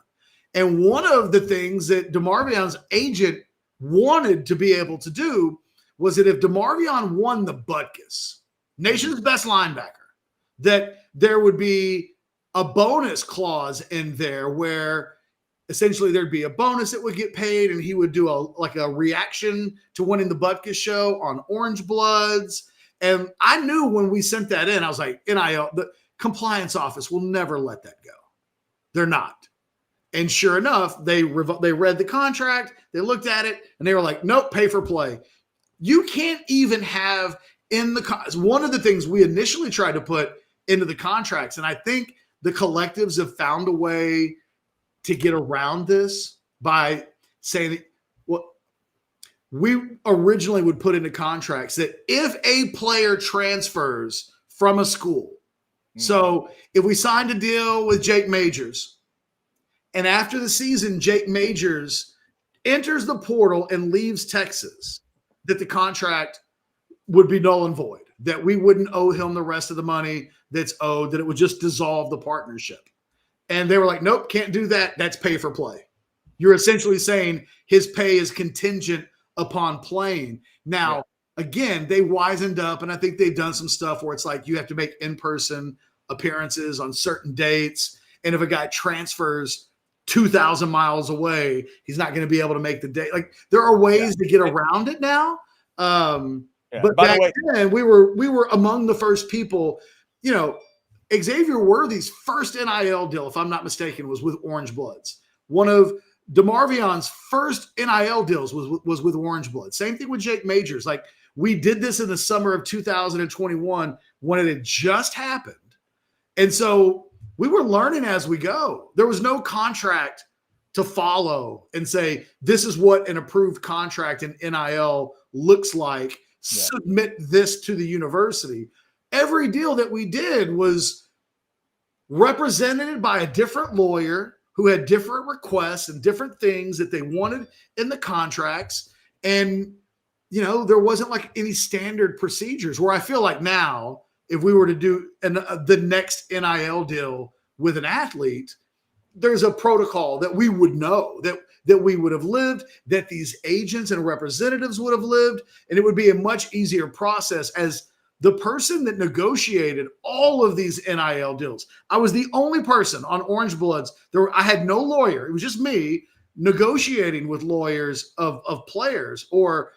And one of the things that DeMarvion's agent wanted to be able to do was that if DeMarvion won the Butkus, nation's best linebacker, that there would be a bonus clause in there where essentially there'd be a bonus that would get paid, and he would do a reaction to winning the Butkus show on Orange Bloods. And I knew when we sent that in, I was like, NIL, the compliance office will never let that go. They're not. And sure enough, they read the contract, they looked at it, and they were like, nope, pay for play. You can't even have in the one of the things we initially tried to put into the contracts, and I think the collectives have found a way to get around this by saying that what we originally would put into contracts that if a player transfers from a school, so if we signed a deal with Jake Majors, and after the season, Jake Majors enters the portal and leaves Texas, that the contract would be null and void, that we wouldn't owe him the rest of the money that's owed, that it would just dissolve the partnership. And they were like, nope, can't do that. That's pay for play. You're essentially saying his pay is contingent upon playing. Now, again, they wisened up, and I think they've done some stuff where it's like you have to make in-person appearances on certain dates. And if a guy transfers 2,000 miles away, he's not going to be able to make the day. Like there are ways to get around it now. But back then we were among the first people, Xavier Worthy's first NIL deal, if I'm not mistaken, was with Orange Bloods. One of DeMarvion's first NIL deals was with Orange Bloods. Same thing with Jake Majors. Like we did this in the summer of 2021 when it had just happened. And so we were learning as we go. There was no contract to follow and say, this is what an approved contract in NIL looks like. Submit this to the university. Every deal that we did was represented by a different lawyer who had different requests and different things that they wanted in the contracts. And, there wasn't like any standard procedures where I feel like now, if we were to do the next NIL deal with an athlete, there's a protocol that we would know, that we would have lived, that these agents and representatives would have lived, and it would be a much easier process as the person that negotiated all of these NIL deals. I was the only person on Orange Bloods. I had no lawyer. It was just me negotiating with lawyers of players, or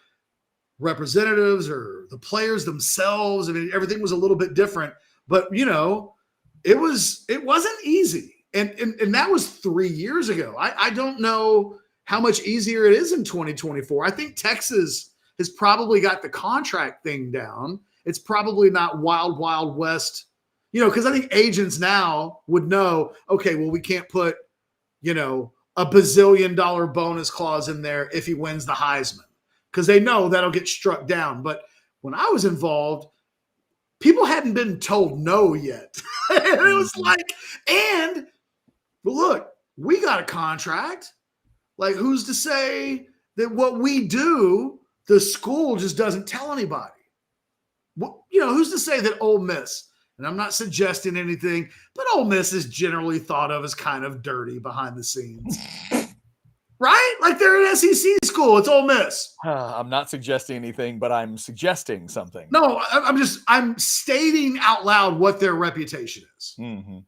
representatives or the players themselves. I mean, everything was a little bit different, but it wasn't easy. And that was 3 years ago. I don't know how much easier it is in 2024. I think Texas has probably got the contract thing down. It's probably not wild, wild west, because I think agents now would know, okay, well, we can't put, a bazillion-dollar bonus clause in there if he wins the Heisman, because they know that'll get struck down. But when I was involved, people hadn't been told no yet. It was like, but look, we got a contract. Like, who's to say that what we do, the school just doesn't tell anybody? Who's to say that Ole Miss, and I'm not suggesting anything, but Ole Miss is generally thought of as kind of dirty behind the scenes. Right? Like, they're an SEC school. It's Ole Miss. I'm not suggesting anything, but I'm suggesting something. No, I'm stating out loud what their reputation is. Mm-hmm.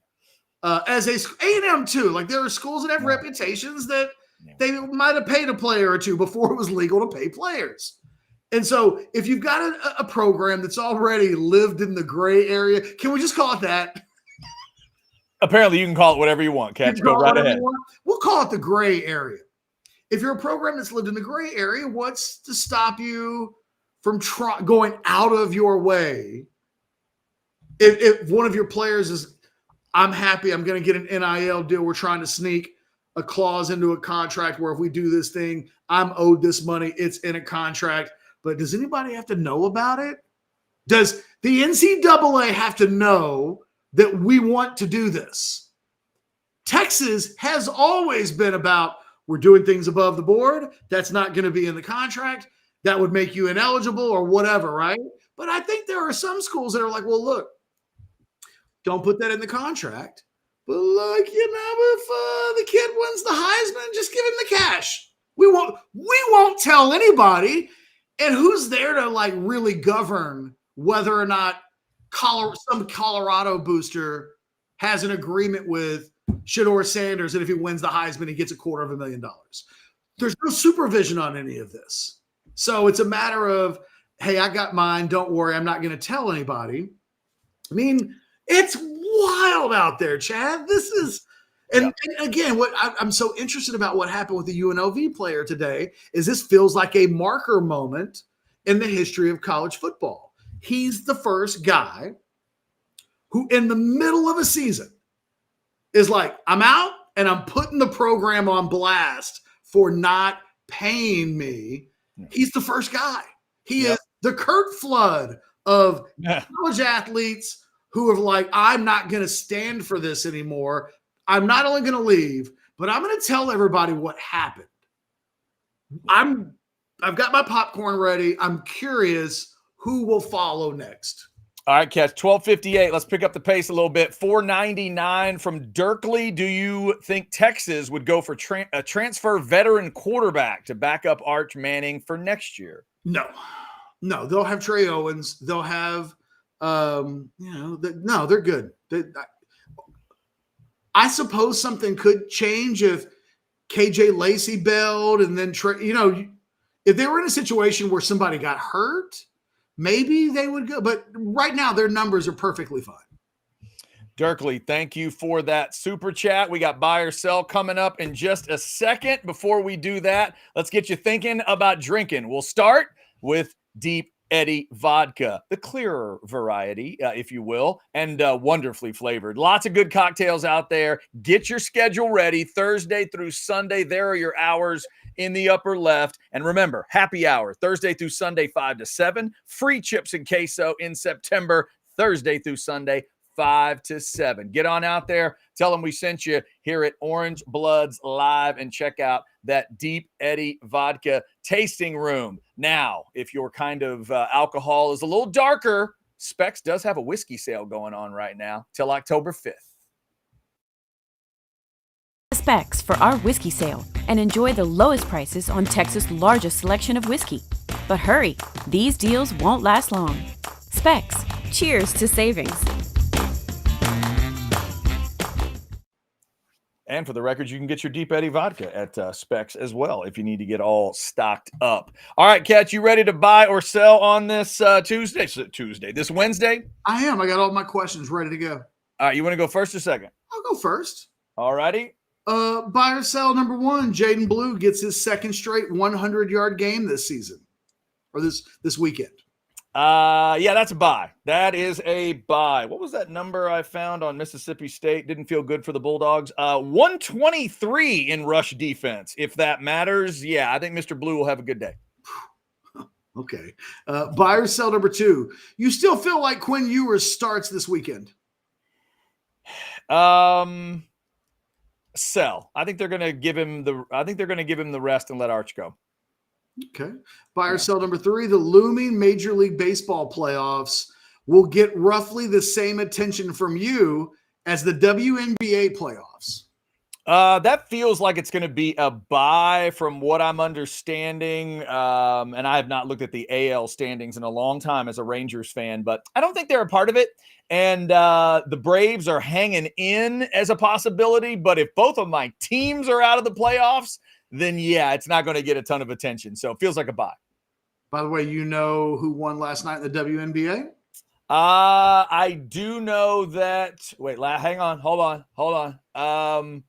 As A&M too. Like, there are schools that have reputations that they might have paid a player or two before it was legal to pay players. And so if you've got a program that's already lived in the gray area, can we just call it that? Apparently you can call it whatever you want, Catch. Go right ahead. We'll call it the gray area. If you're a program that's lived in the gray area, what's to stop you from going out of your way? If one of your players is, I'm happy, I'm going to get an NIL deal, we're trying to sneak a clause into a contract where if we do this thing, I'm owed this money, it's in a contract. But does anybody have to know about it? Does the NCAA have to know that we want to do this? Texas has always been about, we're doing things above the board. That's not going to be in the contract. That would make you ineligible or whatever, right? But I think there are some schools that are like, well, look, don't put that in the contract. But look, if the kid wins the Heisman, just give him the cash. We won't tell anybody. And who's there to like really govern whether or not some Colorado booster has an agreement with Shedeur Sanders, and if he wins the Heisman, he gets $250,000. There's no supervision on any of this. So it's a matter of, hey, I got mine. Don't worry. I'm not going to tell anybody. I mean, it's wild out there, Chad. This is, and again, what I'm so interested about what happened with the UNLV player today is this feels like a marker moment in the history of college football. He's the first guy who in the middle of a season is like, I'm out and I'm putting the program on blast for not paying me. He's the first guy. He is the Kurt Flood of college athletes who are like, I'm not going to stand for this anymore. I'm not only going to leave, but I'm going to tell everybody what happened. I've got my popcorn ready. I'm curious who will follow next. All right, Catch, 12:58. Let's pick up the pace a little bit. 499 from Dirkley. Do you think Texas would go for a transfer veteran quarterback to back up Arch Manning for next year? No. They'll have Trey Owens. They'll have, no, they're good. I suppose something could change if KJ Lacey bailed and then if they were in a situation where somebody got hurt, maybe they would go. But right now, their numbers are perfectly fine. Dirkley, thank you for that super chat. We got buy or sell coming up in just a second. Before we do that, let's get you thinking about drinking. We'll start with Deep Eddy vodka, the clearer variety, if you will, and wonderfully flavored. Lots of good cocktails out there. Get your schedule ready Thursday through Sunday. There are your hours in the upper left. And remember, happy hour Thursday through Sunday, 5 to 7. Free chips and queso in September, Thursday through Sunday, 5 to 7. Get on out there. Tell them we sent you here at Orange Bloods Live and check out that Deep Eddy vodka tasting room. Now, if your kind of alcohol is a little darker, Specs does have a whiskey sale going on right now till October 5th. Specs for our whiskey sale and enjoy the lowest prices on Texas' largest selection of whiskey. But hurry, these deals won't last long. Specs, cheers to savings. And for the record, you can get your Deep Eddy vodka at Specs as well if you need to get all stocked up. All right, Cat, you ready to buy or sell on this this Wednesday? I am. I got all my questions ready to go. All right, you want to go first or second? I'll go first. All righty. Buy or sell number one. Jaden Blue gets his second straight 100-yard game this season or this weekend. Yeah, that's a buy. That is a buy. What was that number I found on Mississippi State? Didn't feel good for the Bulldogs. 123 in rush defense, if that matters. Yeah, I think Mr. Blue will have a good day. Okay. Buy or sell number two. You still feel like Quinn Ewers starts this weekend? Sell. I think they're going to give him the rest and let Arch go. Okay. Buy or sell number three. The looming Major League Baseball playoffs will get roughly the same attention from you as the WNBA playoffs. That feels like it's going to be a buy from what I'm understanding. And I have not looked at the AL standings in a long time as a Rangers fan, but I don't think they're a part of it. And the Braves are hanging in as a possibility. But if both of my teams are out of the playoffs, then yeah, it's not going to get a ton of attention. So it feels like a buy. By the way, you know who won last night in the WNBA? I do know that. Wait, hang on. Hold on.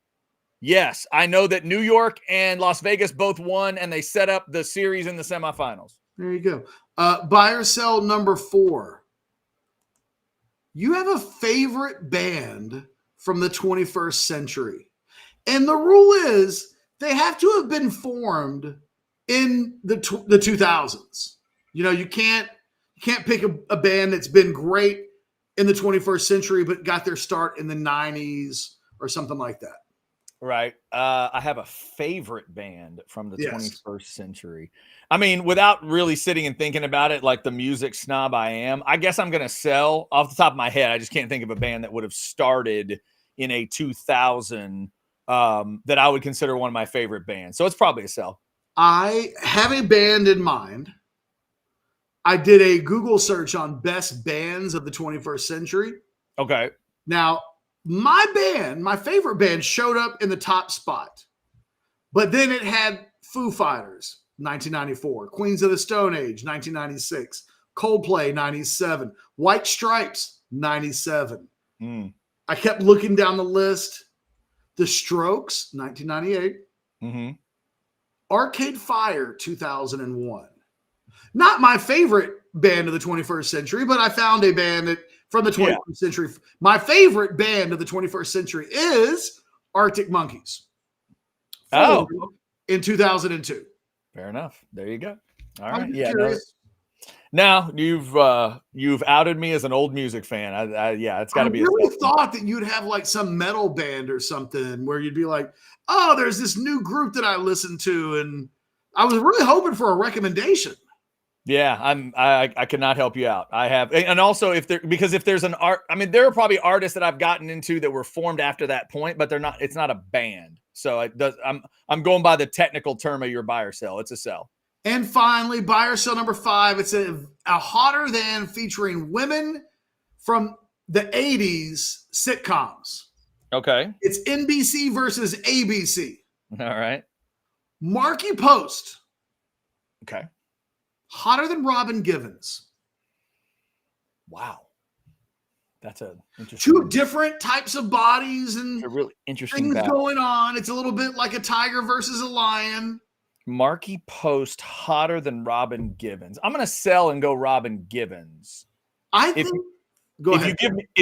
Yes, I know that New York and Las Vegas both won, and they set up the series in the semifinals. There you go. Buy or sell number four. You have a favorite band from the 21st century. And the rule is they have to have been formed in the 2000s. You know, you can't pick a band that's been great in the 21st century but got their start in the 90s or something like that. Right. I have a favorite band from the 21st century. I mean, without really sitting and thinking about it like the music snob I am, I guess I'm going to sell off the top of my head. I just can't think of a band that would have started in a 2000 that I would consider one of my favorite bands. So it's probably a sell. I have a band in mind. I did a Google search on best bands of the 21st century. Okay. Now, my favorite band showed up in the top spot, but then it had Foo Fighters, 1994, Queens of the Stone Age, 1996, Coldplay, 97, White Stripes, 97. I kept looking down the list. The Strokes, 1998. Mm-hmm. Arcade Fire, 2001. Not my favorite band of the 21st century, but I found a band that from the 21st century. My favorite band of the 21st century is Arctic Monkeys. In 2002. Fair enough. There you go. All I'm right. Yeah. curious. Now you've outed me as an old music fan. It's got to be. I really thought that you'd have like some metal band or something where you'd be like, "Oh, there's this new group that I listen to," and I was really hoping for a recommendation. Yeah, I cannot help you out. I have, and also if there's an art, I mean, there are probably artists that I've gotten into that were formed after that point, but they're not. It's not a band, so it does. I'm going by the technical term of your buy or sell. It's a sell. And finally, buy or sell number 5. It's a hotter than featuring women from the 80s sitcoms. Okay. It's NBC versus ABC. All right. Marky Post. Okay. Hotter than Robin Givens. Wow. That's a interesting. 2 different types of bodies and a really interesting things going on. It's a little bit like a tiger versus a lion. Marky Post hotter than Robin Givens. I'm going to sell and go Robin Givens. If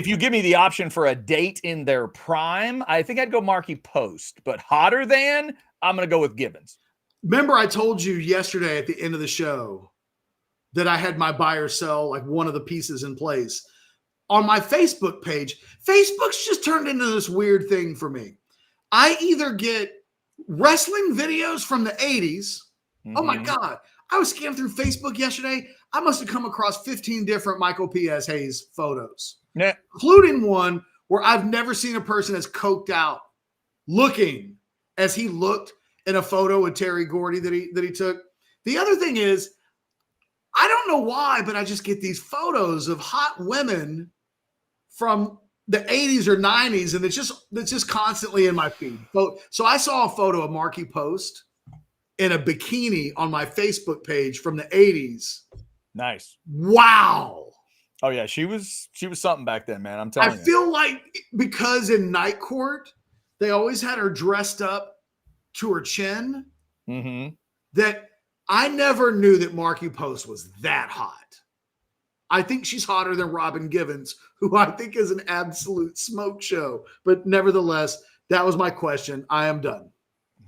you give me the option for a date in their prime, I think I'd go Marky Post. But hotter than, I'm going to go with Givens. Remember I told you yesterday at the end of the show that I had my buy or sell, like one of the pieces in place. On my Facebook page, Facebook's just turned into this weird thing for me. I either get wrestling videos from the 80s. Mm-hmm. Oh my God. I was scanning through Facebook yesterday. I must have come across 15 different Michael P.S. Hayes photos, including one where I've never seen a person as coked out looking as he looked in a photo with Terry Gordy that he took. The other thing is, I don't know why, but I just get these photos of hot women from the 80s or 90s, and it's just constantly in my feed. So I saw a photo of Marky Post in a bikini on my Facebook page from the 80s. Nice. Wow. Oh yeah, she was something back then, man. I'm telling you. I feel like because in Night Court, they always had her dressed up to her chin, that I never knew that Marky Post was that hot. I think she's hotter than Robin Givens, who I think is an absolute smoke show. But nevertheless, that was my question. I am done.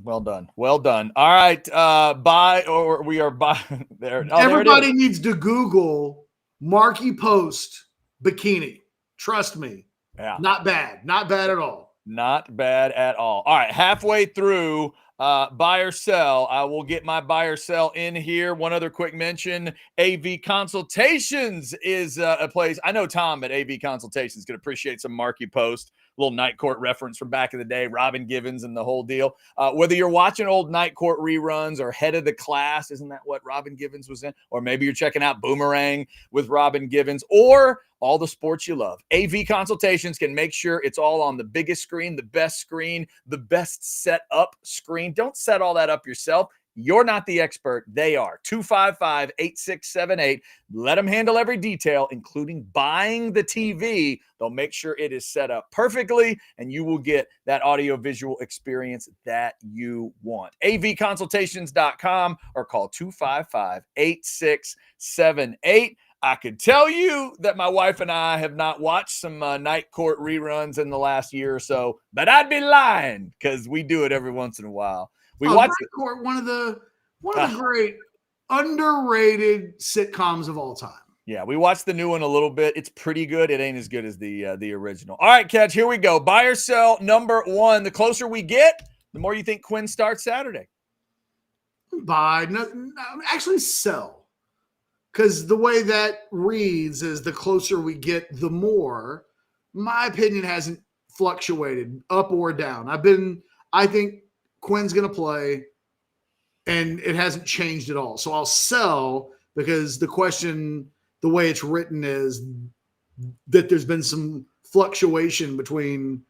Well done. Well done. All right. We are by there. Oh, everybody needs to Google Marky Post bikini. Trust me. Yeah. Not bad. Not bad at all. Not bad at all. All right. Halfway through buy or sell. I will get my buy or sell in here. One other quick mention. AV Consultations is a place. I know Tom at AV Consultations could appreciate some Marky Post. Little Night Court reference from back in the day, Robin Givens and the whole deal. Whether you're watching old Night Court reruns or Head of the Class, isn't that what Robin Givens was in? Or maybe you're checking out Boomerang with Robin Givens, or all the sports you love. AV Consultations can make sure it's all on the biggest screen, the best set up screen. Don't set all that up yourself. You're not the expert. They are. 255-8678. Let them handle every detail, including buying the TV. They'll make sure it is set up perfectly, and you will get that audio-visual experience that you want. avconsultations.com or call 255-8678. I could tell you that my wife and I have not watched some Night Court reruns in the last year or so, but I'd be lying because we do it every once in a while. We watch Night Court, one of the great underrated sitcoms of all time. Yeah, we watched the new one a little bit. It's pretty good. It ain't as good as the original. All right, Catch, here we go. Buy or sell number one. The closer we get, the more you think Quinn starts Saturday. Buy. No, actually sell. Because the way that reads is the closer we get, the more. My opinion hasn't fluctuated up or down. I think Quinn's going to play, and it hasn't changed at all. So I'll sell because the question, the way it's written, is that there's been some fluctuation between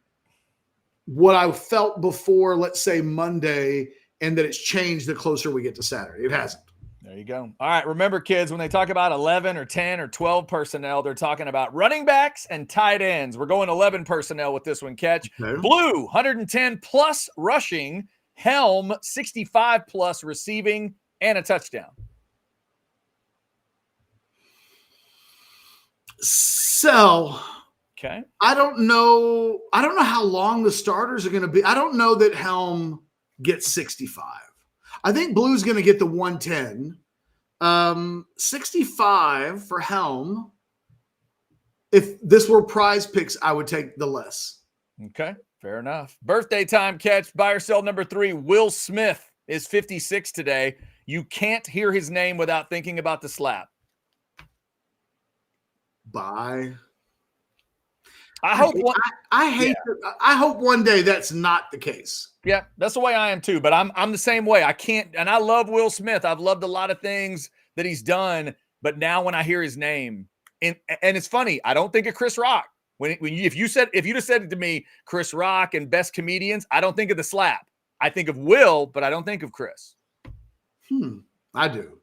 what I felt before, let's say Monday, and that it's changed the closer we get to Saturday. It hasn't. There you go. All right. Remember, kids, when they talk about 11 or 10 or 12 personnel, they're talking about running backs and tight ends. We're going 11 personnel with this one, Catch. Okay. Blue, 110 plus rushing. Helm, 65 plus receiving and a touchdown. Sell. Okay. I don't know how long the starters are going to be. I don't know that Helm gets 65. I think Blue's going to get the 110. 65 for Helm. If this were Prize Picks, I would take the less. Okay. Fair enough. Birthday time, Catch. Buy or sell number 3. Will Smith is 56 today. You can't hear his name without thinking about the slap. Buy. I hope one day that's not the case. Yeah, that's the way I am too. But I'm the same way. I can't, and I love Will Smith. I've loved a lot of things that he's done. But now when I hear his name, and it's funny, I don't think of Chris Rock. If you'd have said it to me, Chris Rock and best comedians, I don't think of the slap. I think of Will, but I don't think of Chris. I do.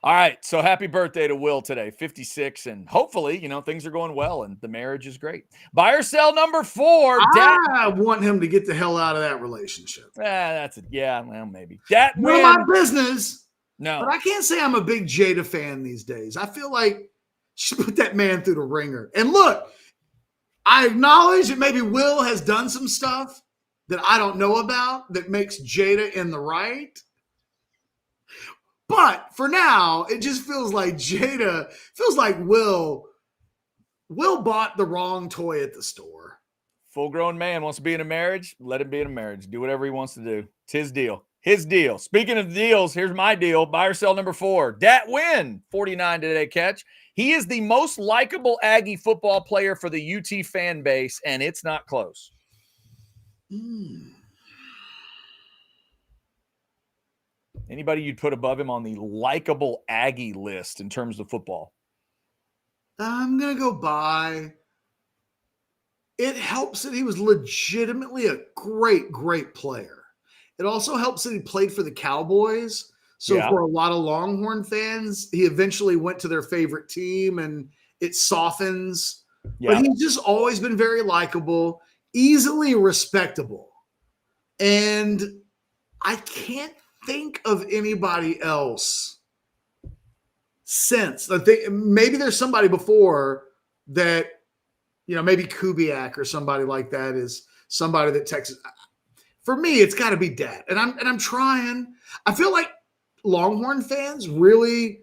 All right. So happy birthday to Will today, 56. And hopefully, things are going well and the marriage is great. Buy or sell number 4. I want him to get the hell out of that relationship. That's it. Yeah, well, maybe. None of my business. No. But I can't say I'm a big Jada fan these days. I feel like she put that man through the ringer. And look, I acknowledge that maybe Will has done some stuff that I don't know about that makes Jada in the right. But for now, it just feels like Will bought the wrong toy at the store. Full-grown man wants to be in a marriage, let him be in a marriage. Do whatever he wants to do. It's his deal. His deal. Speaking of deals, here's my deal. Buy or sell number 4. Dat Win, 49 today, Catch. He is the most likable Aggie football player for the UT fan base, and it's not close. Anybody you'd put above him on the likable Aggie list in terms of football? I'm going to go buy. It helps that he was legitimately a great, great player. It also helps that he played for the Cowboys. So Yeah. for a lot of Longhorn fans, he eventually went to their favorite team and it softens. Yeah. But he's just always been very likable, easily respectable. And I can't think of anybody else since. I think maybe there's somebody before that, maybe Kubiak or somebody like that is somebody that Texas. For me, it's got to be Dad, and I'm trying. I feel like Longhorn fans really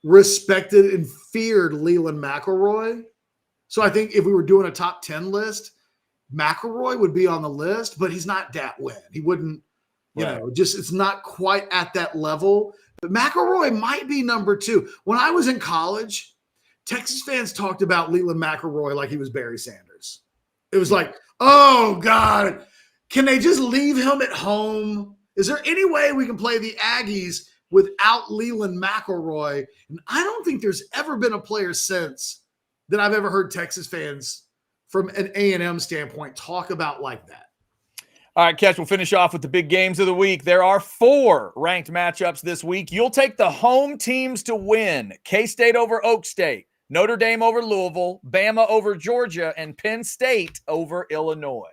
respected and feared Leland McElroy. So I think if we were doing a top 10 list, McElroy would be on the list, but he's not that win. He wouldn't, it's not quite at that level. But McElroy might be number 2. When I was in college, Texas fans talked about Leland McElroy like he was Barry Sanders. It was like, oh, God, can they just leave him at home? Is there any way we can play the Aggies without Leland McElroy? And I don't think there's ever been a player since that I've ever heard Texas fans from an A&M standpoint talk about like that. All right, Catch, we'll finish off with the big games of the week. There are 4 ranked matchups this week. You'll take the home teams to win. K-State over Oak State, Notre Dame over Louisville, Bama over Georgia, and Penn State over Illinois.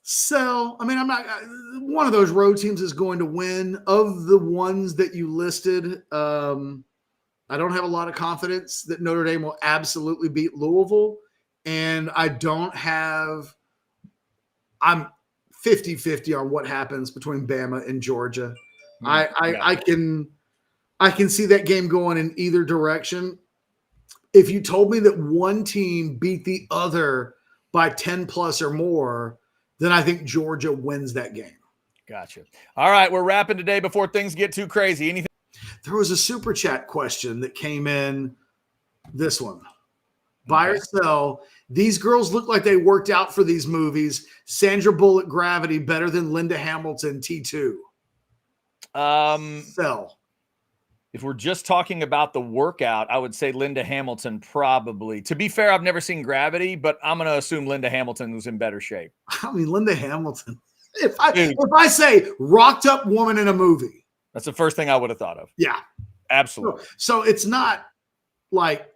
So, I'm not one of those road teams is going to win. Of the ones that you listed, I don't have a lot of confidence that Notre Dame will absolutely beat Louisville. And I'm 50-50 on what happens between Bama and Georgia. I can see that game going in either direction. If you told me that one team beat the other by 10 plus or more, then I think Georgia wins that game. Gotcha. All right, we're wrapping today before things get too crazy. Anything? There was a super chat question that came in. This one. Buy or sell. These girls look like they worked out for these movies. Sandra Bullock, Gravity, better than Linda Hamilton, T2. Sell. If we're just talking about the workout, I would say Linda Hamilton probably. To be fair, I've never seen Gravity, but I'm going to assume Linda Hamilton was in better shape. Linda Hamilton. If I say rocked up woman in a movie. That's the first thing I would have thought of. Yeah. Absolutely. So it's not like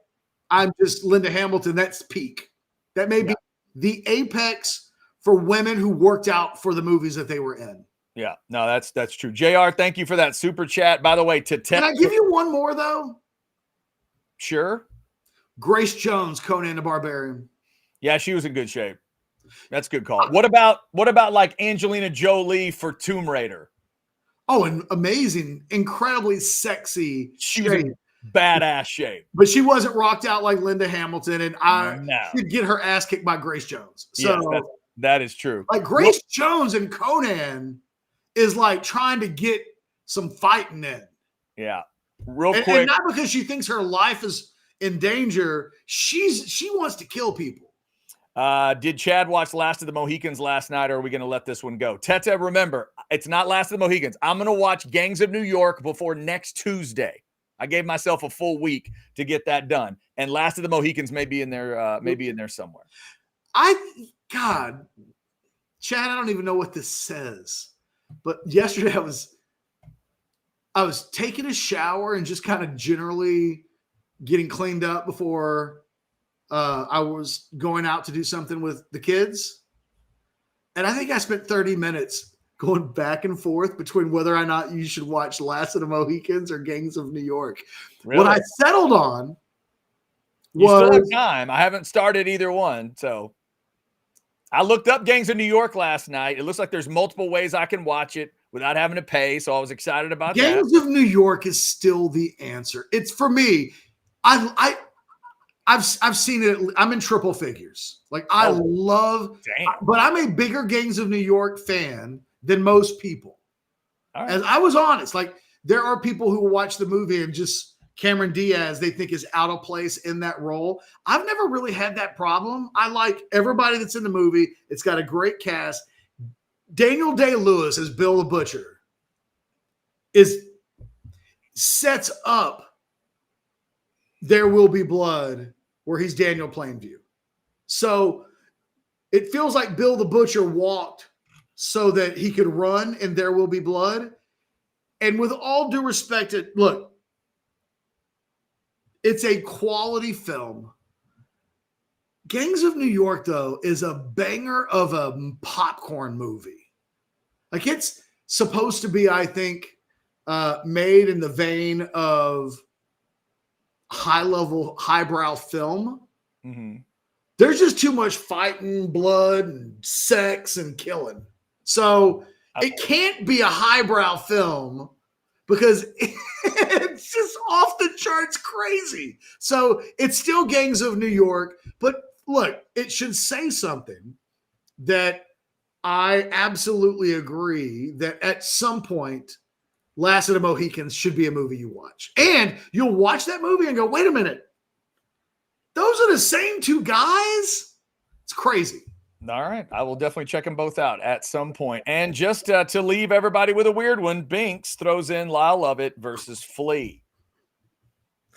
I'm just Linda Hamilton. That's peak. That may be the apex for women who worked out for the movies that they were in. Yeah, no, that's true. JR, thank you for that super chat. By the way, Can I give you one more though? Sure. Grace Jones, Conan the Barbarian. Yeah, she was in good shape. That's a good call. What about like Angelina Jolie for Tomb Raider? Oh, and amazing, incredibly sexy. She was in badass shape. But she wasn't rocked out like Linda Hamilton, and she'd get her ass kicked by Grace Jones. So yes, that is true. Like Grace Jones and Conan is like trying to get some fighting in. Yeah. Real quick. And not because she thinks her life is in danger. She wants to kill people. Did Chad watch Last of the Mohicans last night, or are we going to let this one go? Tete, remember, it's not Last of the Mohicans. I'm going to watch Gangs of New York before next Tuesday. I gave myself a full week to get that done. And Last of the Mohicans may be in there somewhere. Chad, I don't even know what this says. But yesterday I was taking a shower and just kind of generally getting cleaned up before I was going out to do something with the kids. And I think I spent 30 minutes going back and forth between whether or not you should watch Last of the Mohicans or Gangs of New York. Really? What I settled on you still have time. I haven't started either one. So I looked up Gangs of New York last night. It looks like there's multiple ways I can watch it without having to pay. So I was excited about that. Gangs of New York is still the answer. It's for me. I've seen it. I'm in triple figures. Like I love, but I'm a bigger Gangs of New York fan than most people. All right. As I was honest, like there are people who watch the movie and just Cameron Diaz, they think is out of place in that role. I've never really had that problem. I like everybody that's in the movie. It's got a great cast. Daniel Day-Lewis as Bill the Butcher sets up There Will Be Blood, where he's Daniel Plainview. So it feels like Bill the Butcher walked so that he could run and There Will Be Blood. And with all due respect, look, it's a quality film. Gangs of New York, though, is a banger of a popcorn movie. Like, it's supposed to be, I think, made in the vein of high-level, highbrow film. Mm-hmm. There's just too much fighting, blood, and sex and killing. So it can't be a highbrow film because it's just off the charts crazy. So it's still Gangs of New York, but look, it should say something that I absolutely agree that at some point, Last of the Mohicans should be a movie you watch. And you'll watch that movie and go, wait a minute. Those are the same two guys? It's crazy. All right. I will definitely check them both out at some point. And just to leave everybody with a weird one, Binks throws in Lyle Lovett versus Flea.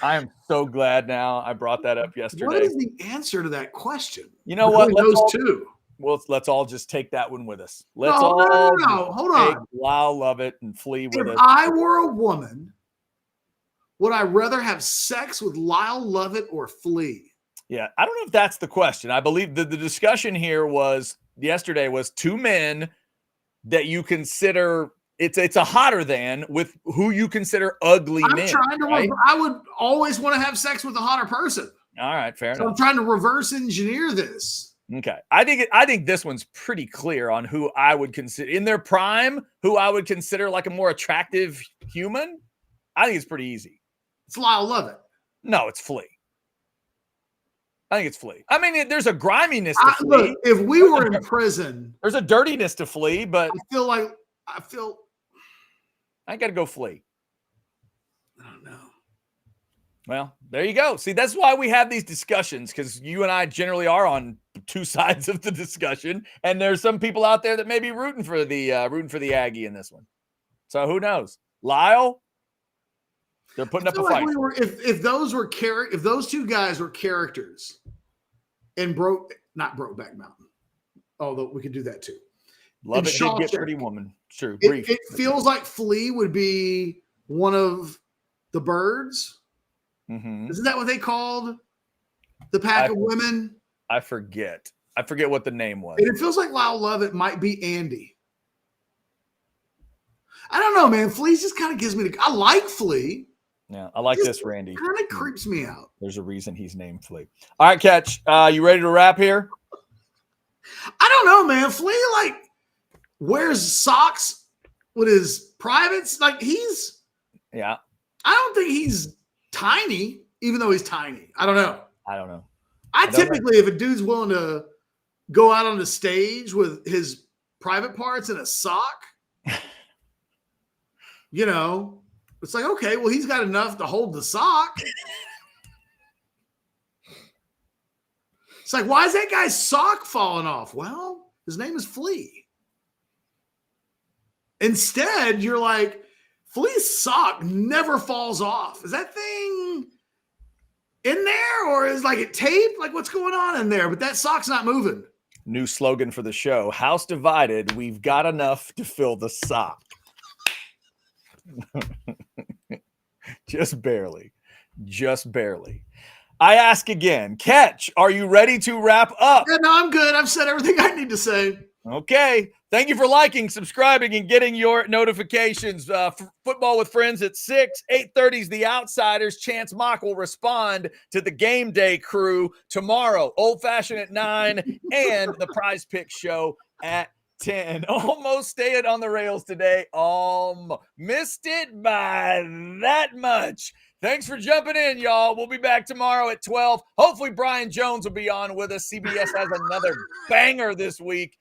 I am so glad now I brought that up yesterday. What is the answer to that question? You know what? Those two. Well, let's all just take that one with us. No, hold on. Lyle Lovett and Flea with us. If I were a woman, would I rather have sex with Lyle Lovett or Flea? Yeah, I don't know if that's the question. I believe the discussion here yesterday was two men that you consider it's a hotter than with who you consider ugly men. Right? I would always want to have sex with a hotter person. All right, fair enough. I'm trying to reverse engineer this. Okay. I think this one's pretty clear on who I would consider in their prime, who I would consider like a more attractive human. I think it's pretty easy. It's Lyle Lovett. No, it's Flea. I think it's Flea. I mean, there's a griminess to Flea. Look, if we were in prison, there's a dirtiness to Flea, but I got to go Flea. I don't know. Well, there you go. See, that's why we have these discussions, because you and I generally are on two sides of the discussion, and there's some people out there that may be rooting for the Aggie in this one. So who knows? Lyle, they're putting up a fight. If those two guys were characters in Brokeback Mountain, although we could do that too. Love it. Did get Pretty Woman. True. It feels like Flea would be one of the birds. Mm-hmm. Isn't that what they called the pack of women? I forget what the name was. And it feels like Lyle Lovett might be Andy. I don't know, man. Flea just kind of gives me I like Flea. Yeah, I like this, Randy. Kind of creeps me out. There's a reason he's named Flea. All right, Catch. You ready to wrap here? I don't know, man. Flea wears socks with his privates. Yeah. I don't think he's tiny, even though he's tiny. I don't know. I typically, if a dude's willing to go out on the stage with his private parts in a sock, it's like, okay, well, he's got enough to hold the sock. It's like, why is that guy's sock falling off? Well, his name is Flea. Instead, you're like, Flea's sock never falls off. Is that thing in there, or is it taped? Like, what's going on in there? But that sock's not moving. New slogan for the show: House divided, we've got enough to fill the sock. Just barely. I ask again, Catch, are you ready to wrap up? Yeah, no, I'm good. I've said everything I need to say. Okay. Thank you for liking, subscribing, and getting your notifications. Football with Friends at 6. 8:30 is The Outsiders. Chance Mock will respond to the Game Day crew tomorrow. Old Fashioned at 9 and the Prize Pick Show at 10. Almost stayed on the rails today. Missed it by that much. Thanks for jumping in, y'all. We'll be back tomorrow at 12. Hopefully Brian Jones will be on with us. CBS has another banger this week.